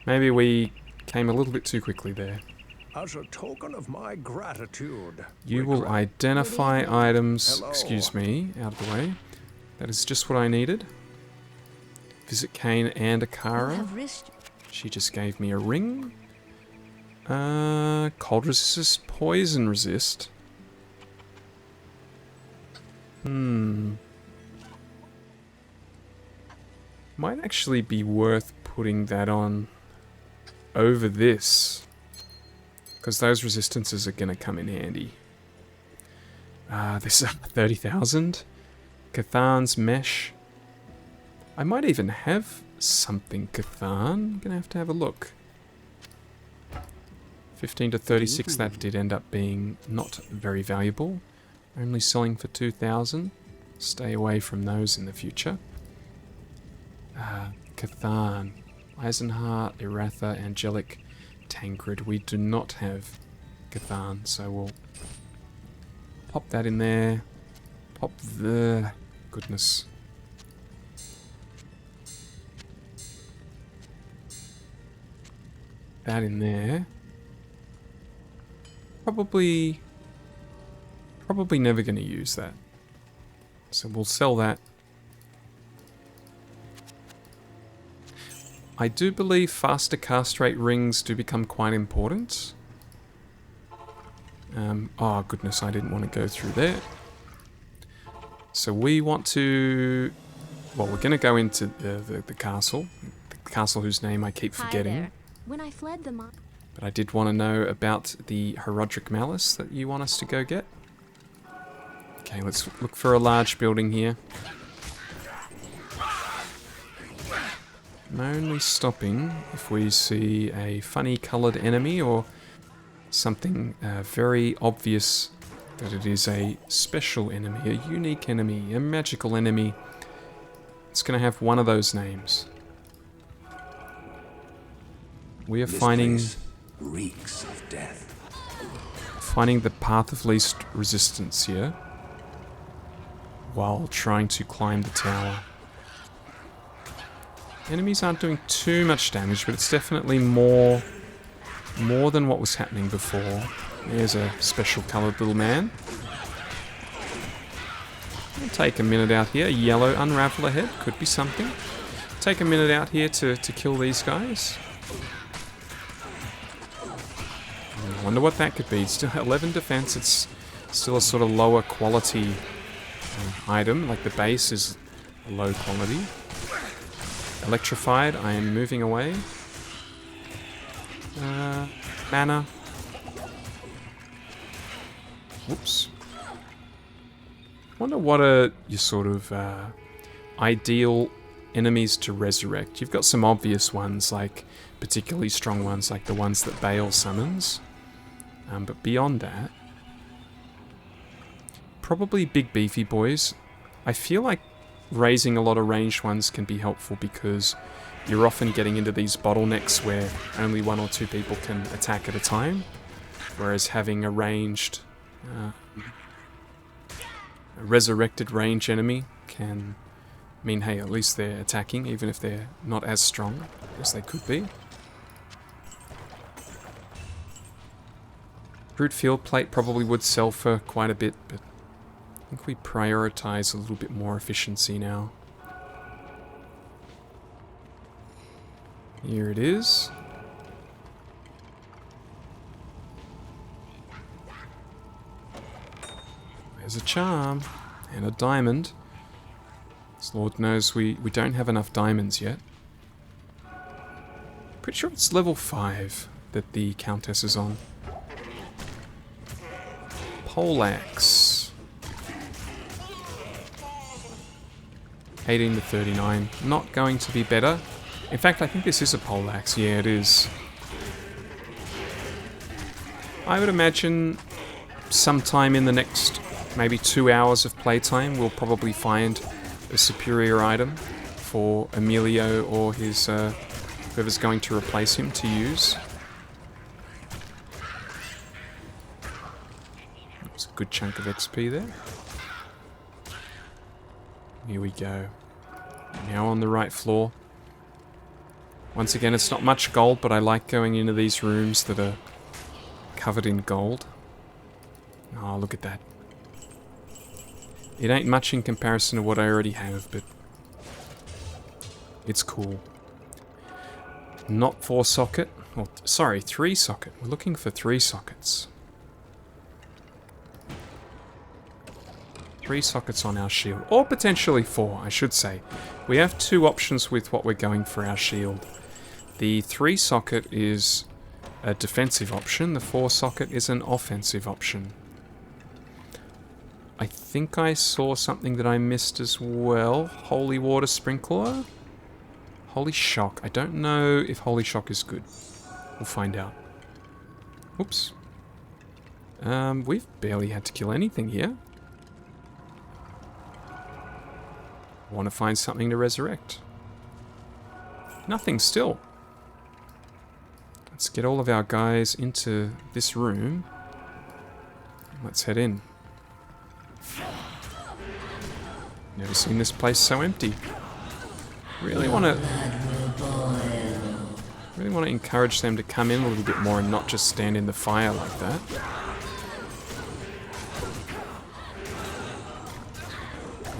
Maybe we came a little bit too quickly there. As a token of my gratitude. You will identify items. Hello. Excuse me, out of the way. That is just what I needed. Visit Kane and Akara. She just gave me a ring. Cold resist, poison resist. Might actually be worth putting that on over this, because those resistances are going to come in handy. This is 30,000. Catharn's Mesh. I might even have something Catharn. I'm going to have a look. 15 to 36, that did end up being not very valuable. Only selling for 2,000. Stay away from those in the future. Catharn, Eisenheart, Eratha, Angelic, Tancred. We do not have Catharn, so we'll pop that in there. Pop the... goodness. That in there. Probably never going to use that. So we'll sell that. I do believe faster cast rate rings do become quite important. Oh goodness, I didn't want to go through there. So we want to... well, we're going to go into the castle. The castle whose name I keep forgetting. Hi there. When I fled the But I did want to know about the Herodric Malice that you want us to go get. Okay, let's look for a large building here. I'm only stopping if we see a funny coloured enemy or something very obvious that it is a special enemy, a unique enemy, a magical enemy. It's going to have one of those names. We are finding reeks of death. Finding the path of least resistance here while trying to climb the tower. Enemies aren't doing too much damage, but it's definitely more than what was happening before. There's a special coloured little man. We'll take a minute out here. Yellow unravel ahead, could be something. Take a minute out here to kill these guys. I wonder what that could be. It's still 11 defense. It's still a sort of lower quality item. Like the base is low quality. Electrified. I am moving away. Mana. Whoops. Wonder what are your sort of ideal enemies to resurrect. You've got some obvious ones, like particularly strong ones, like the ones that Bale summons. But beyond that, probably big beefy boys. I feel like raising a lot of ranged ones can be helpful because you're often getting into these bottlenecks where only 1 or 2 people can attack at a time, whereas having a ranged, a resurrected range enemy can mean, hey, at least they're attacking, even if they're not as strong as they could be. Brute Field Plate probably would sell for quite a bit, but I think we prioritize a little bit more efficiency now. Here it is. There's a charm and a diamond. As Lord knows we don't have enough diamonds yet. Pretty sure it's level 5 that the Countess is on. Poleaxe. 18 to 39. Not going to be better. In fact, I think this is a poleaxe. Yeah, it is. I would imagine sometime in the next maybe 2 hours of playtime we'll probably find a superior item for Emilio or his whoever's going to replace him to use. There's a good chunk of XP there. Here we go. Now on the right floor. Once again, it's not much gold, but I like going into these rooms that are covered in gold. Oh, look at that. It ain't much in comparison to what I already have, but it's cool. Not 4 socket. Well, sorry, 3 socket. We're looking for 3 sockets. 3 sockets on our shield. Or potentially 4, I should say. We have 2 options with what we're going for our shield. The 3 socket is a defensive option. The 4 socket is an offensive option. I think I saw something that I missed as well. Holy Water Sprinkler? Holy Shock. I don't know if Holy Shock is good. We'll find out. Oops. We've barely had to kill anything here. Want to find something to resurrect. Nothing still. Let's get all of our guys into this room. Let's head in. Never seen this place so empty. Really want to encourage them to come in a little bit more and not just stand in the fire like that.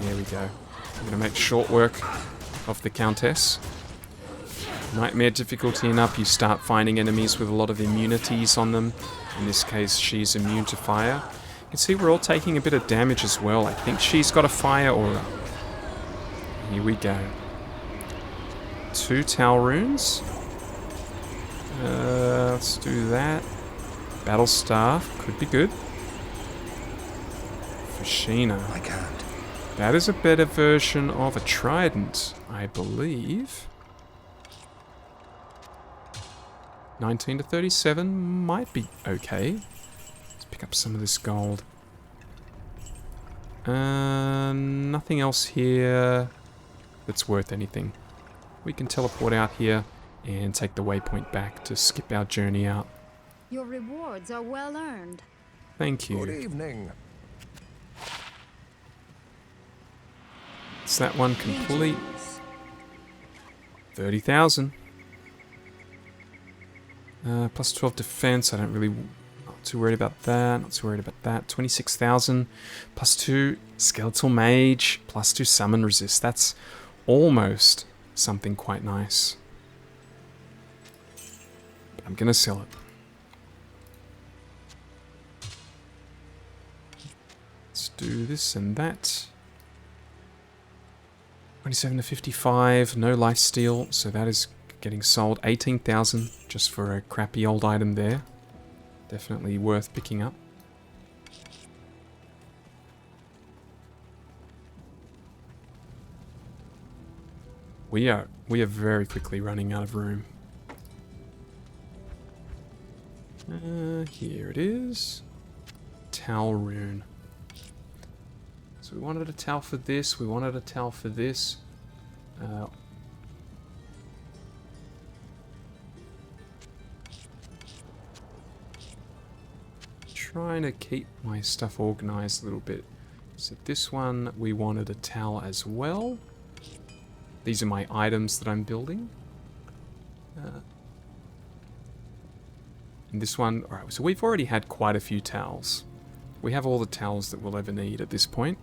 There we go. I'm going to make short work of the Countess. Nightmare difficulty and up, you start finding enemies with a lot of immunities on them. In this case, she's immune to fire. You can see we're all taking a bit of damage as well. I think she's got a fire aura. Here we go. 2 Tau runes. Let's do that. Battle Staff could be good. Fashina. I can't. That is a better version of a trident, I believe. 19 to 37 might be okay. Let's pick up some of this gold. Nothing else here that's worth anything. We can teleport out here and take the waypoint back to skip our journey out. Your rewards are well earned. Thank you. Good evening. Is that one complete? 30,000. Plus 12 defense. I don't really... Not too worried about that. Not too worried about that. 26,000. Plus 2 skeletal mage. Plus 2 summon resist. That's almost something quite nice. But I'm gonna sell it. Let's do this and that. 27 to 55, no lifesteal, so that is getting sold. 18,000 just for a crappy old item there. Definitely worth picking up. We are very quickly running out of room. Here it is. Towel rune. So we wanted a towel for this. We wanted a towel for this. Trying to keep my stuff organized a little bit. So this one, we wanted a towel as well. These are my items that I'm building. And this one, alright, so we've already had quite a few towels. We have all the towels that we'll ever need at this point.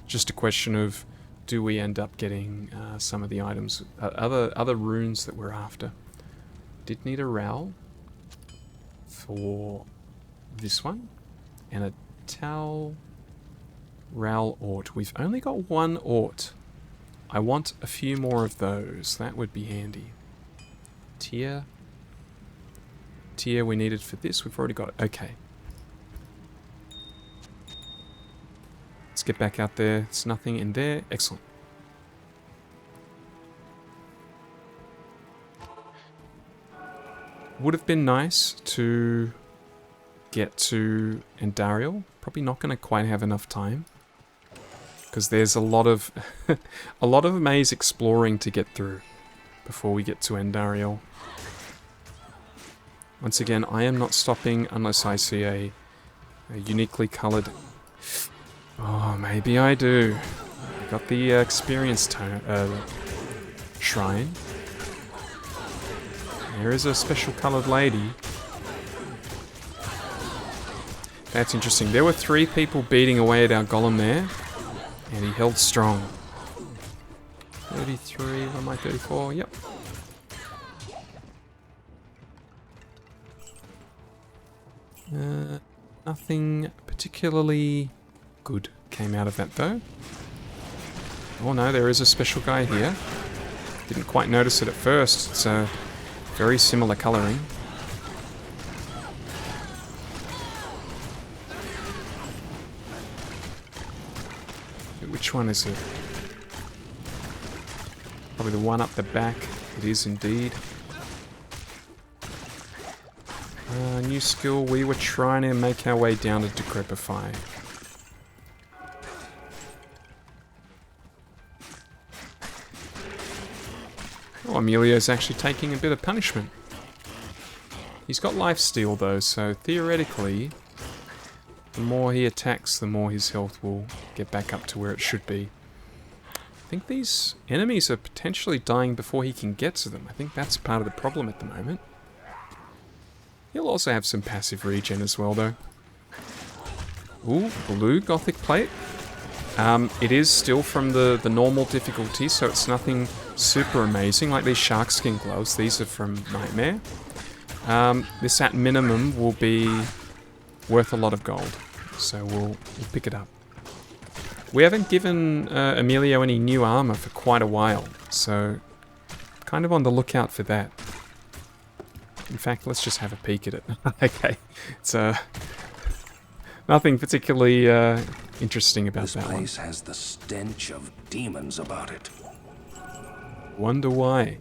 Just a question of, do we end up getting some of the items, other runes that we're after. Did need a rowel for this one, and a towel, rowel, ort. We've only got one ort. I want a few more of those. That would be handy. Tier we needed for this. We've already got it. Okay. Let's get back out there. There's nothing in there. Excellent. Would have been nice to get to Andariel. Probably not going to quite have enough time, because there's a lot of a lot of maze exploring to get through before we get to Andariel. Once again, I am not stopping unless I see a uniquely coloured... Oh, maybe I do. I got the experience shrine. There is a special coloured lady. That's interesting. There were 3 people beating away at our golem there, and he held strong. 33, what am I, 34? Yep. Nothing particularly good came out of that though. Oh no, there is a special guy here. Didn't quite notice it at first. It's a very similar colouring. Which one is it? Probably the one up the back. It is indeed. New skill, we were trying to make our way down to Decrepify. Oh, Emilio's actually taking a bit of punishment. He's got lifesteal though, so theoretically, the more he attacks, the more his health will get back up to where it should be. I think these enemies are potentially dying before he can get to them. I think that's part of the problem at the moment. He'll also have some passive regen as well, though. Ooh, blue Gothic plate. It is still from the normal difficulty, so it's nothing super amazing. Like these shark skin gloves, these are from Nightmare. This at minimum will be worth a lot of gold, so we'll pick it up. We haven't given Emilio any new armor for quite a while, so kind of on the lookout for that. In fact, let's just have a peek at it. Okay, it's nothing particularly interesting about that one. This place has the stench of demons about it. Wonder why.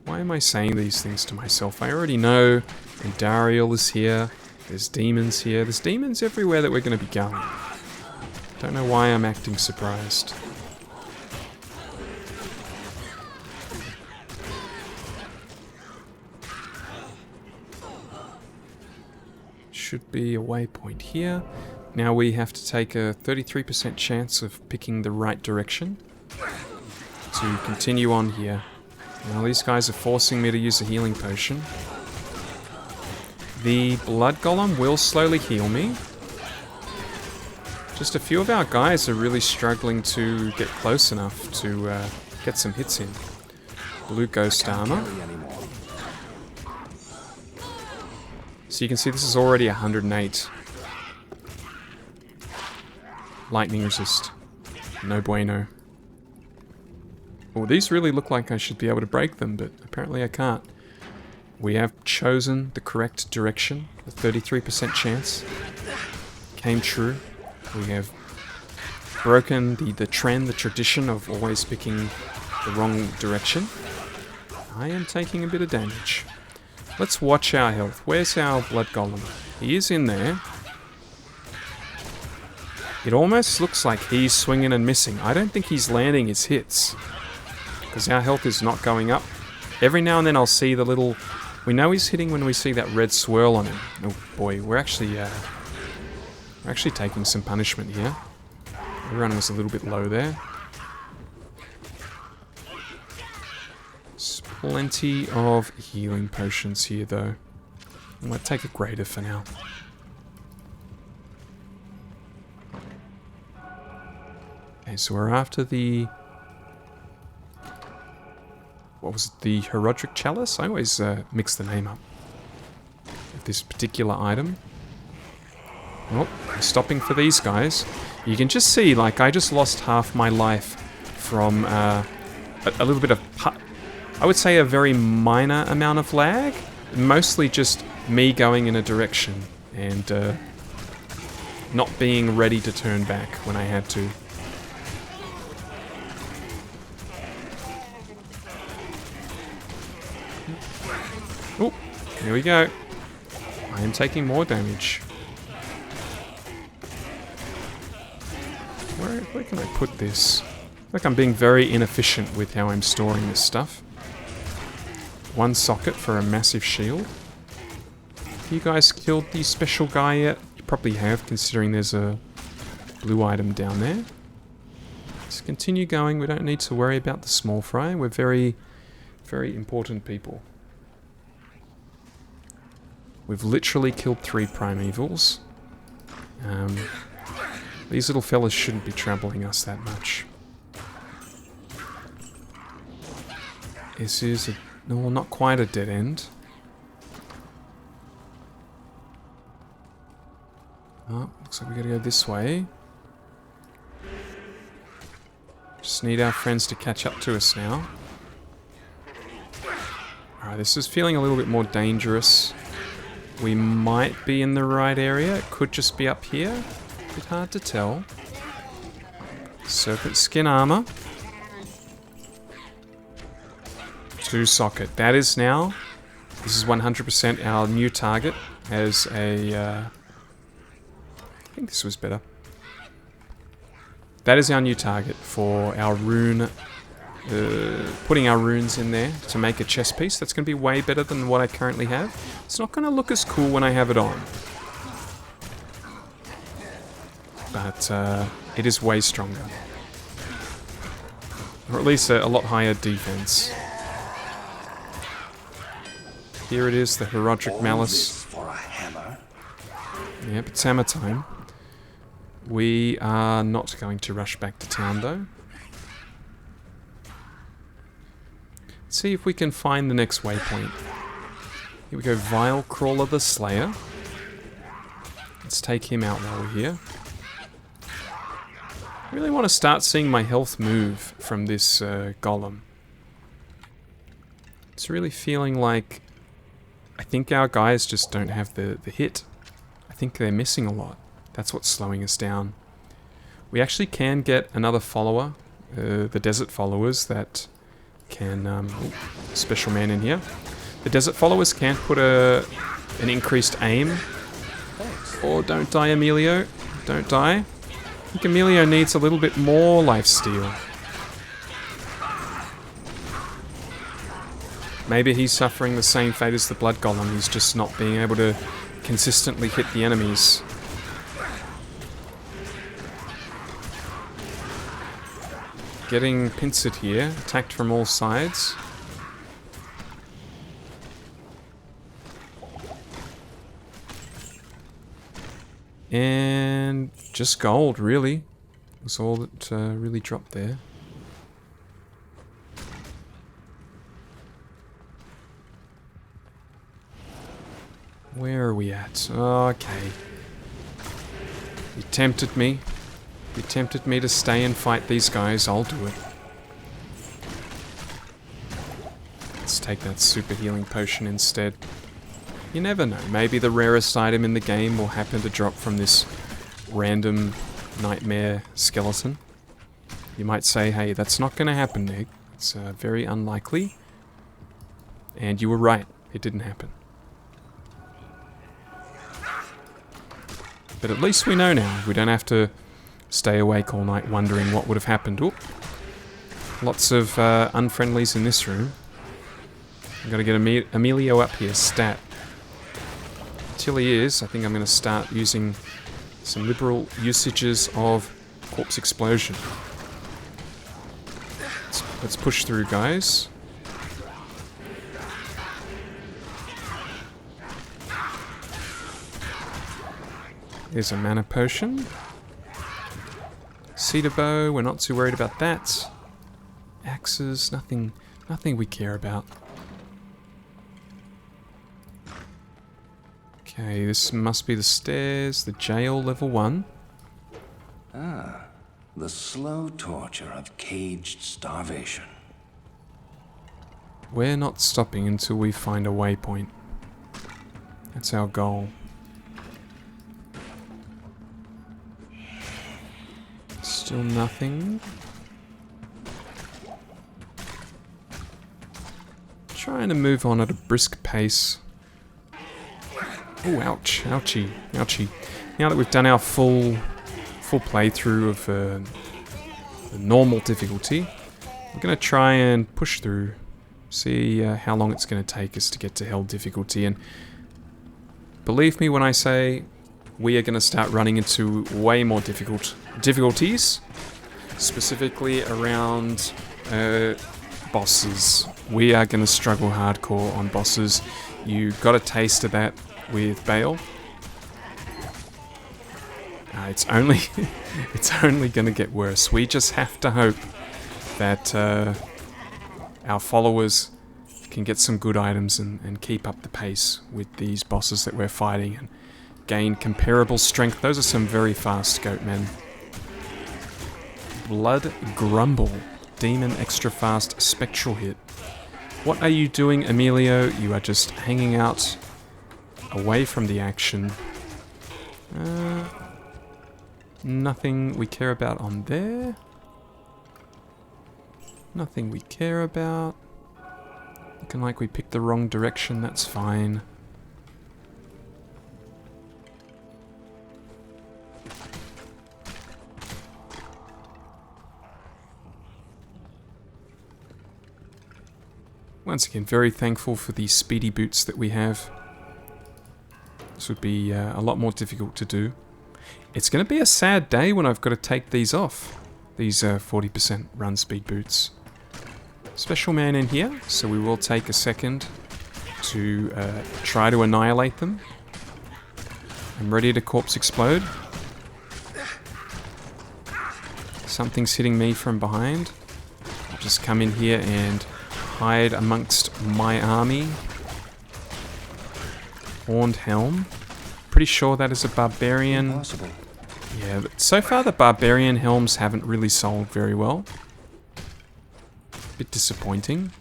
Why am I saying these things to myself? I already know Andariel is here. There's demons here. There's demons everywhere that we're going to be going. Don't know why I'm acting surprised. Should be a waypoint here. Now we have to take a 33% chance of picking the right direction to continue on here. Now these guys are forcing me to use a healing potion. The blood golem will slowly heal me. Just a few of our guys are really struggling to get close enough to get some hits in. Blue ghost armor. So you can see this is already 108. Lightning resist. No bueno. Well, these really look like I should be able to break them, but apparently I can't. We have chosen the correct direction. The 33% chance came true. We have broken the trend, the tradition of always picking the wrong direction. I am taking a bit of damage. Let's watch our health. Where's our blood golem? He is in there. It almost looks like he's swinging and missing. I don't think he's landing his hits, because our health is not going up. Every now and then I'll see the little... We know he's hitting when we see that red swirl on him. Oh boy, we're actually taking some punishment here. Everyone was a little bit low there. There's plenty of healing potions here though. I'm going to take a greater for now. Okay, so we're after the... What was it? The Herodic Chalice? I always mix the name up of this particular item. Oh, I'm stopping for these guys. You can just see, like, I just lost half my life from a little bit of... I would say a very minor amount of lag. Mostly just me going in a direction and not being ready to turn back when I had to. Oh, here we go. I am taking more damage. Where can I put this? I feel like I'm being very inefficient with how I'm storing this stuff. One socket for a massive shield. Have you guys killed the special guy yet? You probably have, considering there's a blue item down there. Let's continue going. We don't need to worry about the small fry. We're very, very important people. We've literally killed 3 primevals. These little fellas shouldn't be troubling us that much. This is a... No, not quite a dead end. Oh, looks like we gotta go this way. Just need our friends to catch up to us now. Alright, this is feeling a little bit more dangerous. We might be in the right area. It could just be up here. A bit hard to tell. Serpent skin armor. 2 socket. That is now... This is 100% our new target as a... I think this was better. That is our new target for our rune... putting our runes in there to make a chest piece. That's going to be way better than what I currently have. It's not going to look as cool when I have it on. But it is way stronger. Or at least a lot higher defense. Here it is, the Herodic Malice. For a hammer. Yep, it's hammer time. We are not going to rush back to town though. Let's see if we can find the next waypoint. Here we go, Vile Crawler the Slayer. Let's take him out while we're here. I really want to start seeing my health move from this golem. It's really feeling like... I think our guys just don't have the hit. I think they're missing a lot. That's what's slowing us down. We actually can get another follower. The desert followers that can... special man in here. The desert followers can put an increased aim. Oh, don't die, Emilio. Don't die. I think Emilio needs a little bit more lifesteal. Maybe he's suffering the same fate as the blood golem. He's just not being able to consistently hit the enemies. Getting pincered here, attacked from all sides. And just gold, really. Was all that really dropped there. Where are we at? Okay. You tempted me. You tempted me to stay and fight these guys. I'll do it. Let's take that super healing potion instead. You never know. Maybe the rarest item in the game will happen to drop from this random nightmare skeleton. You might say, hey, that's not going to happen, Nick. It's very unlikely. And you were right. It didn't happen. But at least we know now. We don't have to stay awake all night wondering what would have happened. Oop. Lots of unfriendlies in this room. I've got to get Emilio up here, stat. Until he is, I think I'm going to start using some liberal usages of Corpse Explosion. Let's push through, guys. There's a mana potion. Cedar bow, we're not too worried about that. Axes, nothing we care about. Okay, this must be the stairs, the jail, level 1. Ah, the slow torture of caged starvation. We're not stopping until we find a waypoint. That's our goal. Still nothing. Trying to move on at a brisk pace. Oh, ouch, ouchie, ouchie. Now that we've done our full playthrough of the normal difficulty, we're going to try and push through. See how long it's going to take us to get to hell difficulty. And believe me when I say we are going to start running into way more difficulties, specifically around bosses. We are going to struggle hardcore on bosses. You got a taste of that with Bale. It's only going to get worse. We just have to hope that our followers can get some good items and keep up the pace with these bosses that we're fighting and gain comparable strength. Those are some very fast goatmen. Blood Grumble. Demon extra fast spectral hit. What are you doing, Emilio? You are just hanging out away from the action. Nothing we care about on there. Nothing we care about. Looking like we picked the wrong direction, that's fine. Once again, very thankful for the speedy boots that we have. This would be a lot more difficult to do. It's going to be a sad day when I've got to take these off. These 40% run speed boots. Special man in here, so we will take a second to try to annihilate them. I'm ready to corpse explode. Something's hitting me from behind. I'll just come in here and hide amongst my army. Horned Helm. Pretty sure that is a barbarian. Impossible. Yeah, but so far the barbarian helms haven't really sold very well. Bit disappointing.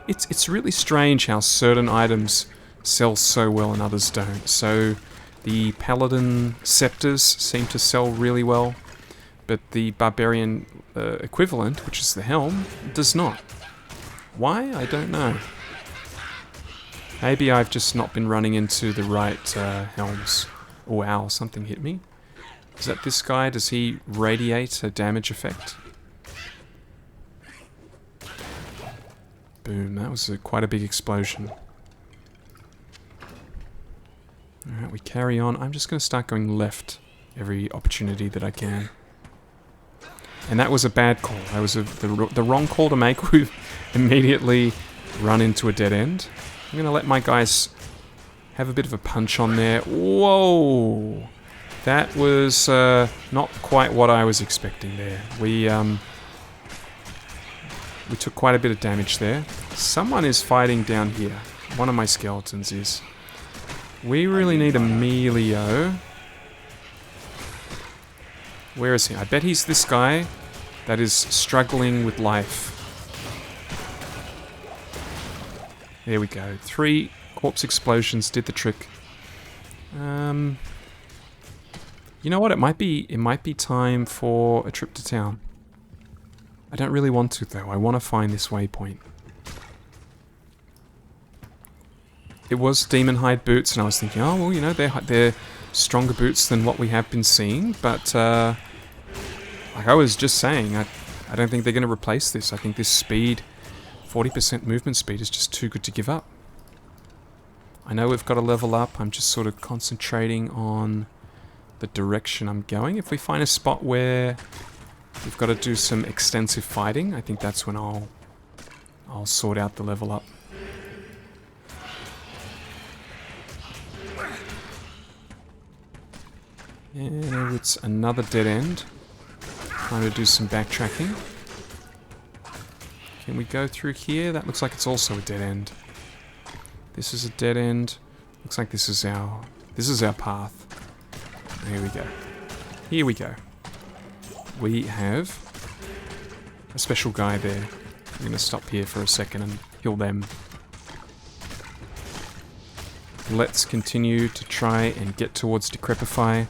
It's really strange how certain items sell so well and others don't. So the paladin scepters seem to sell really well, but the barbarian equivalent, which is the helm, does not. Why? I don't know. Maybe I've just not been running into the right helms. Oh, ow, something hit me. Is that this guy? Does he radiate a damage effect? Boom, that was quite a big explosion. Alright, we carry on. I'm just going to start going left every opportunity that I can. And that was a bad call. That was the wrong call to make. We've immediately run into a dead end. I'm going to let my guys have a bit of a punch on there. Whoa! That was not quite what I was expecting there. We took quite a bit of damage there. Someone is fighting down here. One of my skeletons is. We really need Emilio. Where is he? I bet he's this guy that is struggling with life. There we go. 3 corpse explosions did the trick. You know what? It might be time for a trip to town. I don't really want to, though. I want to find this waypoint. It was demon hide boots, and I was thinking, oh, well, you know, they're stronger boots than what we have been seeing, but like I was just saying, I don't think they're going to replace this. I think this speed, 40% movement speed, is just too good to give up. I know we've got to level up. I'm just sort of concentrating on the direction I'm going. If we find a spot where we've got to do some extensive fighting, I think that's when I'll sort out the level up. And it's another dead end. Trying to do some backtracking. Can we go through here? That looks like it's also a dead end. This is a dead end. Looks like this is our path. Here we go. Here we go. We have a special guy there. I'm going to stop here for a second and heal them. Let's continue to try and get towards Decrepify.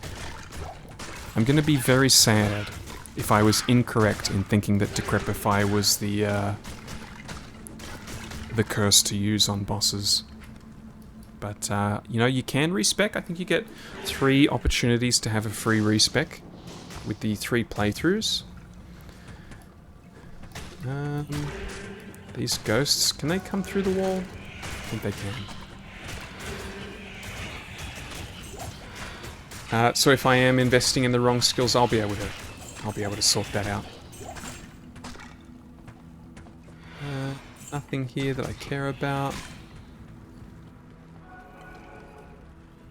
I'm going to be very sad if I was incorrect in thinking that Decrepify was the curse to use on bosses. But, you know, you can respec. I think you get 3 opportunities to have a free respec with the 3 playthroughs. These ghosts, can they come through the wall? I think they can. So if I am investing in the wrong skills, I'll be able to sort that out. Nothing here that I care about.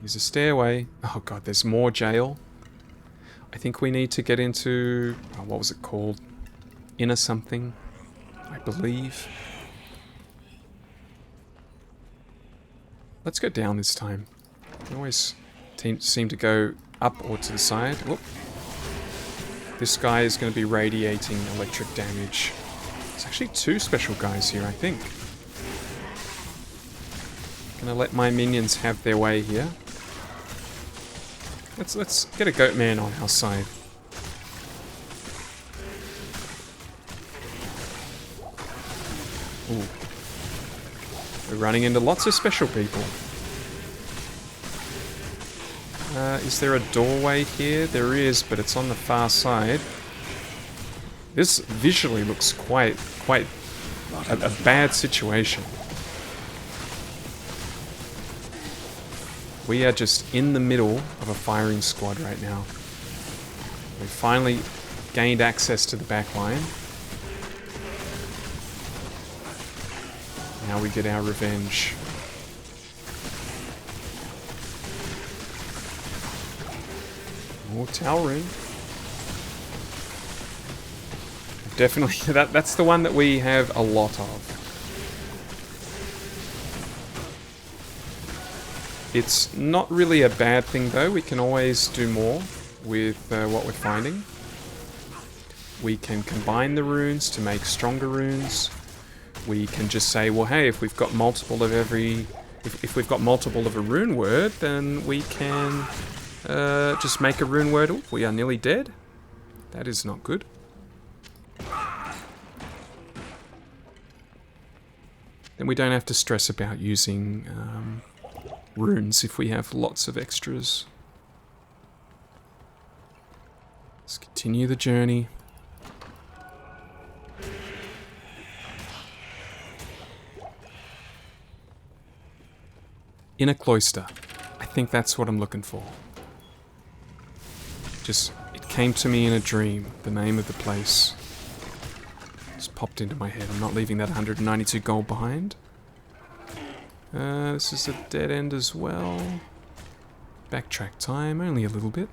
Here's a stairway. Oh god, there's more jail. I think we need to get into... oh, what was it called? Inner something, I believe. Let's go down this time. I always seem to go up or to the side. Whoop. This guy is going to be radiating electric damage. There's actually 2 special guys here, I think. Gonna let my minions have their way here. Let's get a goat man on our side. Ooh. We're running into lots of special people. Is there a doorway here? There is, but it's on the far side. This visually looks quite a bad situation. We are just in the middle of a firing squad right now. We finally gained access to the back line. Now we get our revenge. More Talrun. Definitely, that's the one that we have a lot of. It's not really a bad thing though, we can always do more with what we're finding. We can combine the runes to make stronger runes. We can just say, well hey, if we've got multiple of if we've got multiple of a rune word, then we can just make a rune word. Ooh, we are nearly dead. That is not good. Then we don't have to stress about using runes if we have lots of extras. Let's continue the journey. Inner cloister. I think that's what I'm looking for. It came to me in a dream, the name of the place. Just popped into my head. I'm not leaving that 192 gold behind. This is a dead end as well. Backtrack time, only a little bit.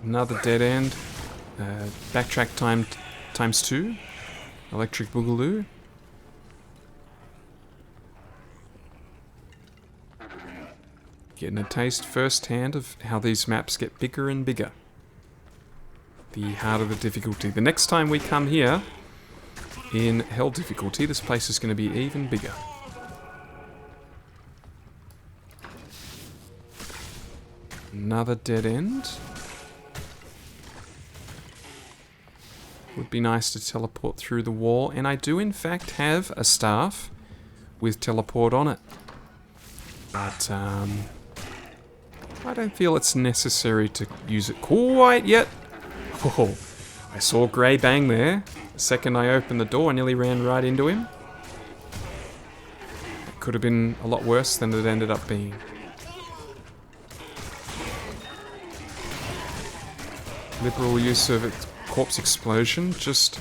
Another dead end. Backtrack time times 2. Electric Boogaloo. Getting a taste firsthand of how these maps get bigger and bigger. The harder the difficulty. The next time we come here, in Hell difficulty, this place is going to be even bigger. Another dead end. Would be nice to teleport through the wall. And I do in fact have a staff with teleport on it. But I don't feel it's necessary to use it quite yet. Oh, I saw Grey Bang there. The second I opened the door, I nearly ran right into him. It could have been a lot worse than it ended up being. Liberal use of corpse explosion just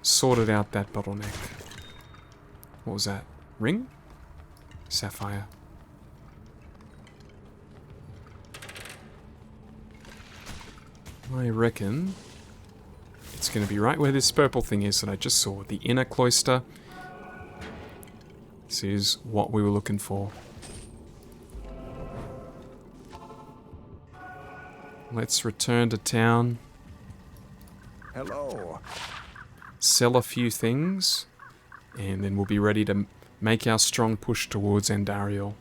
sorted out that bottleneck. What was that? Ring? Sapphire. I reckon it's going to be right where this purple thing is that I just saw. The inner cloister. This is what we were looking for. Let's return to town. Hello. Sell a few things. And then we'll be ready to make our strong push towards Andariel.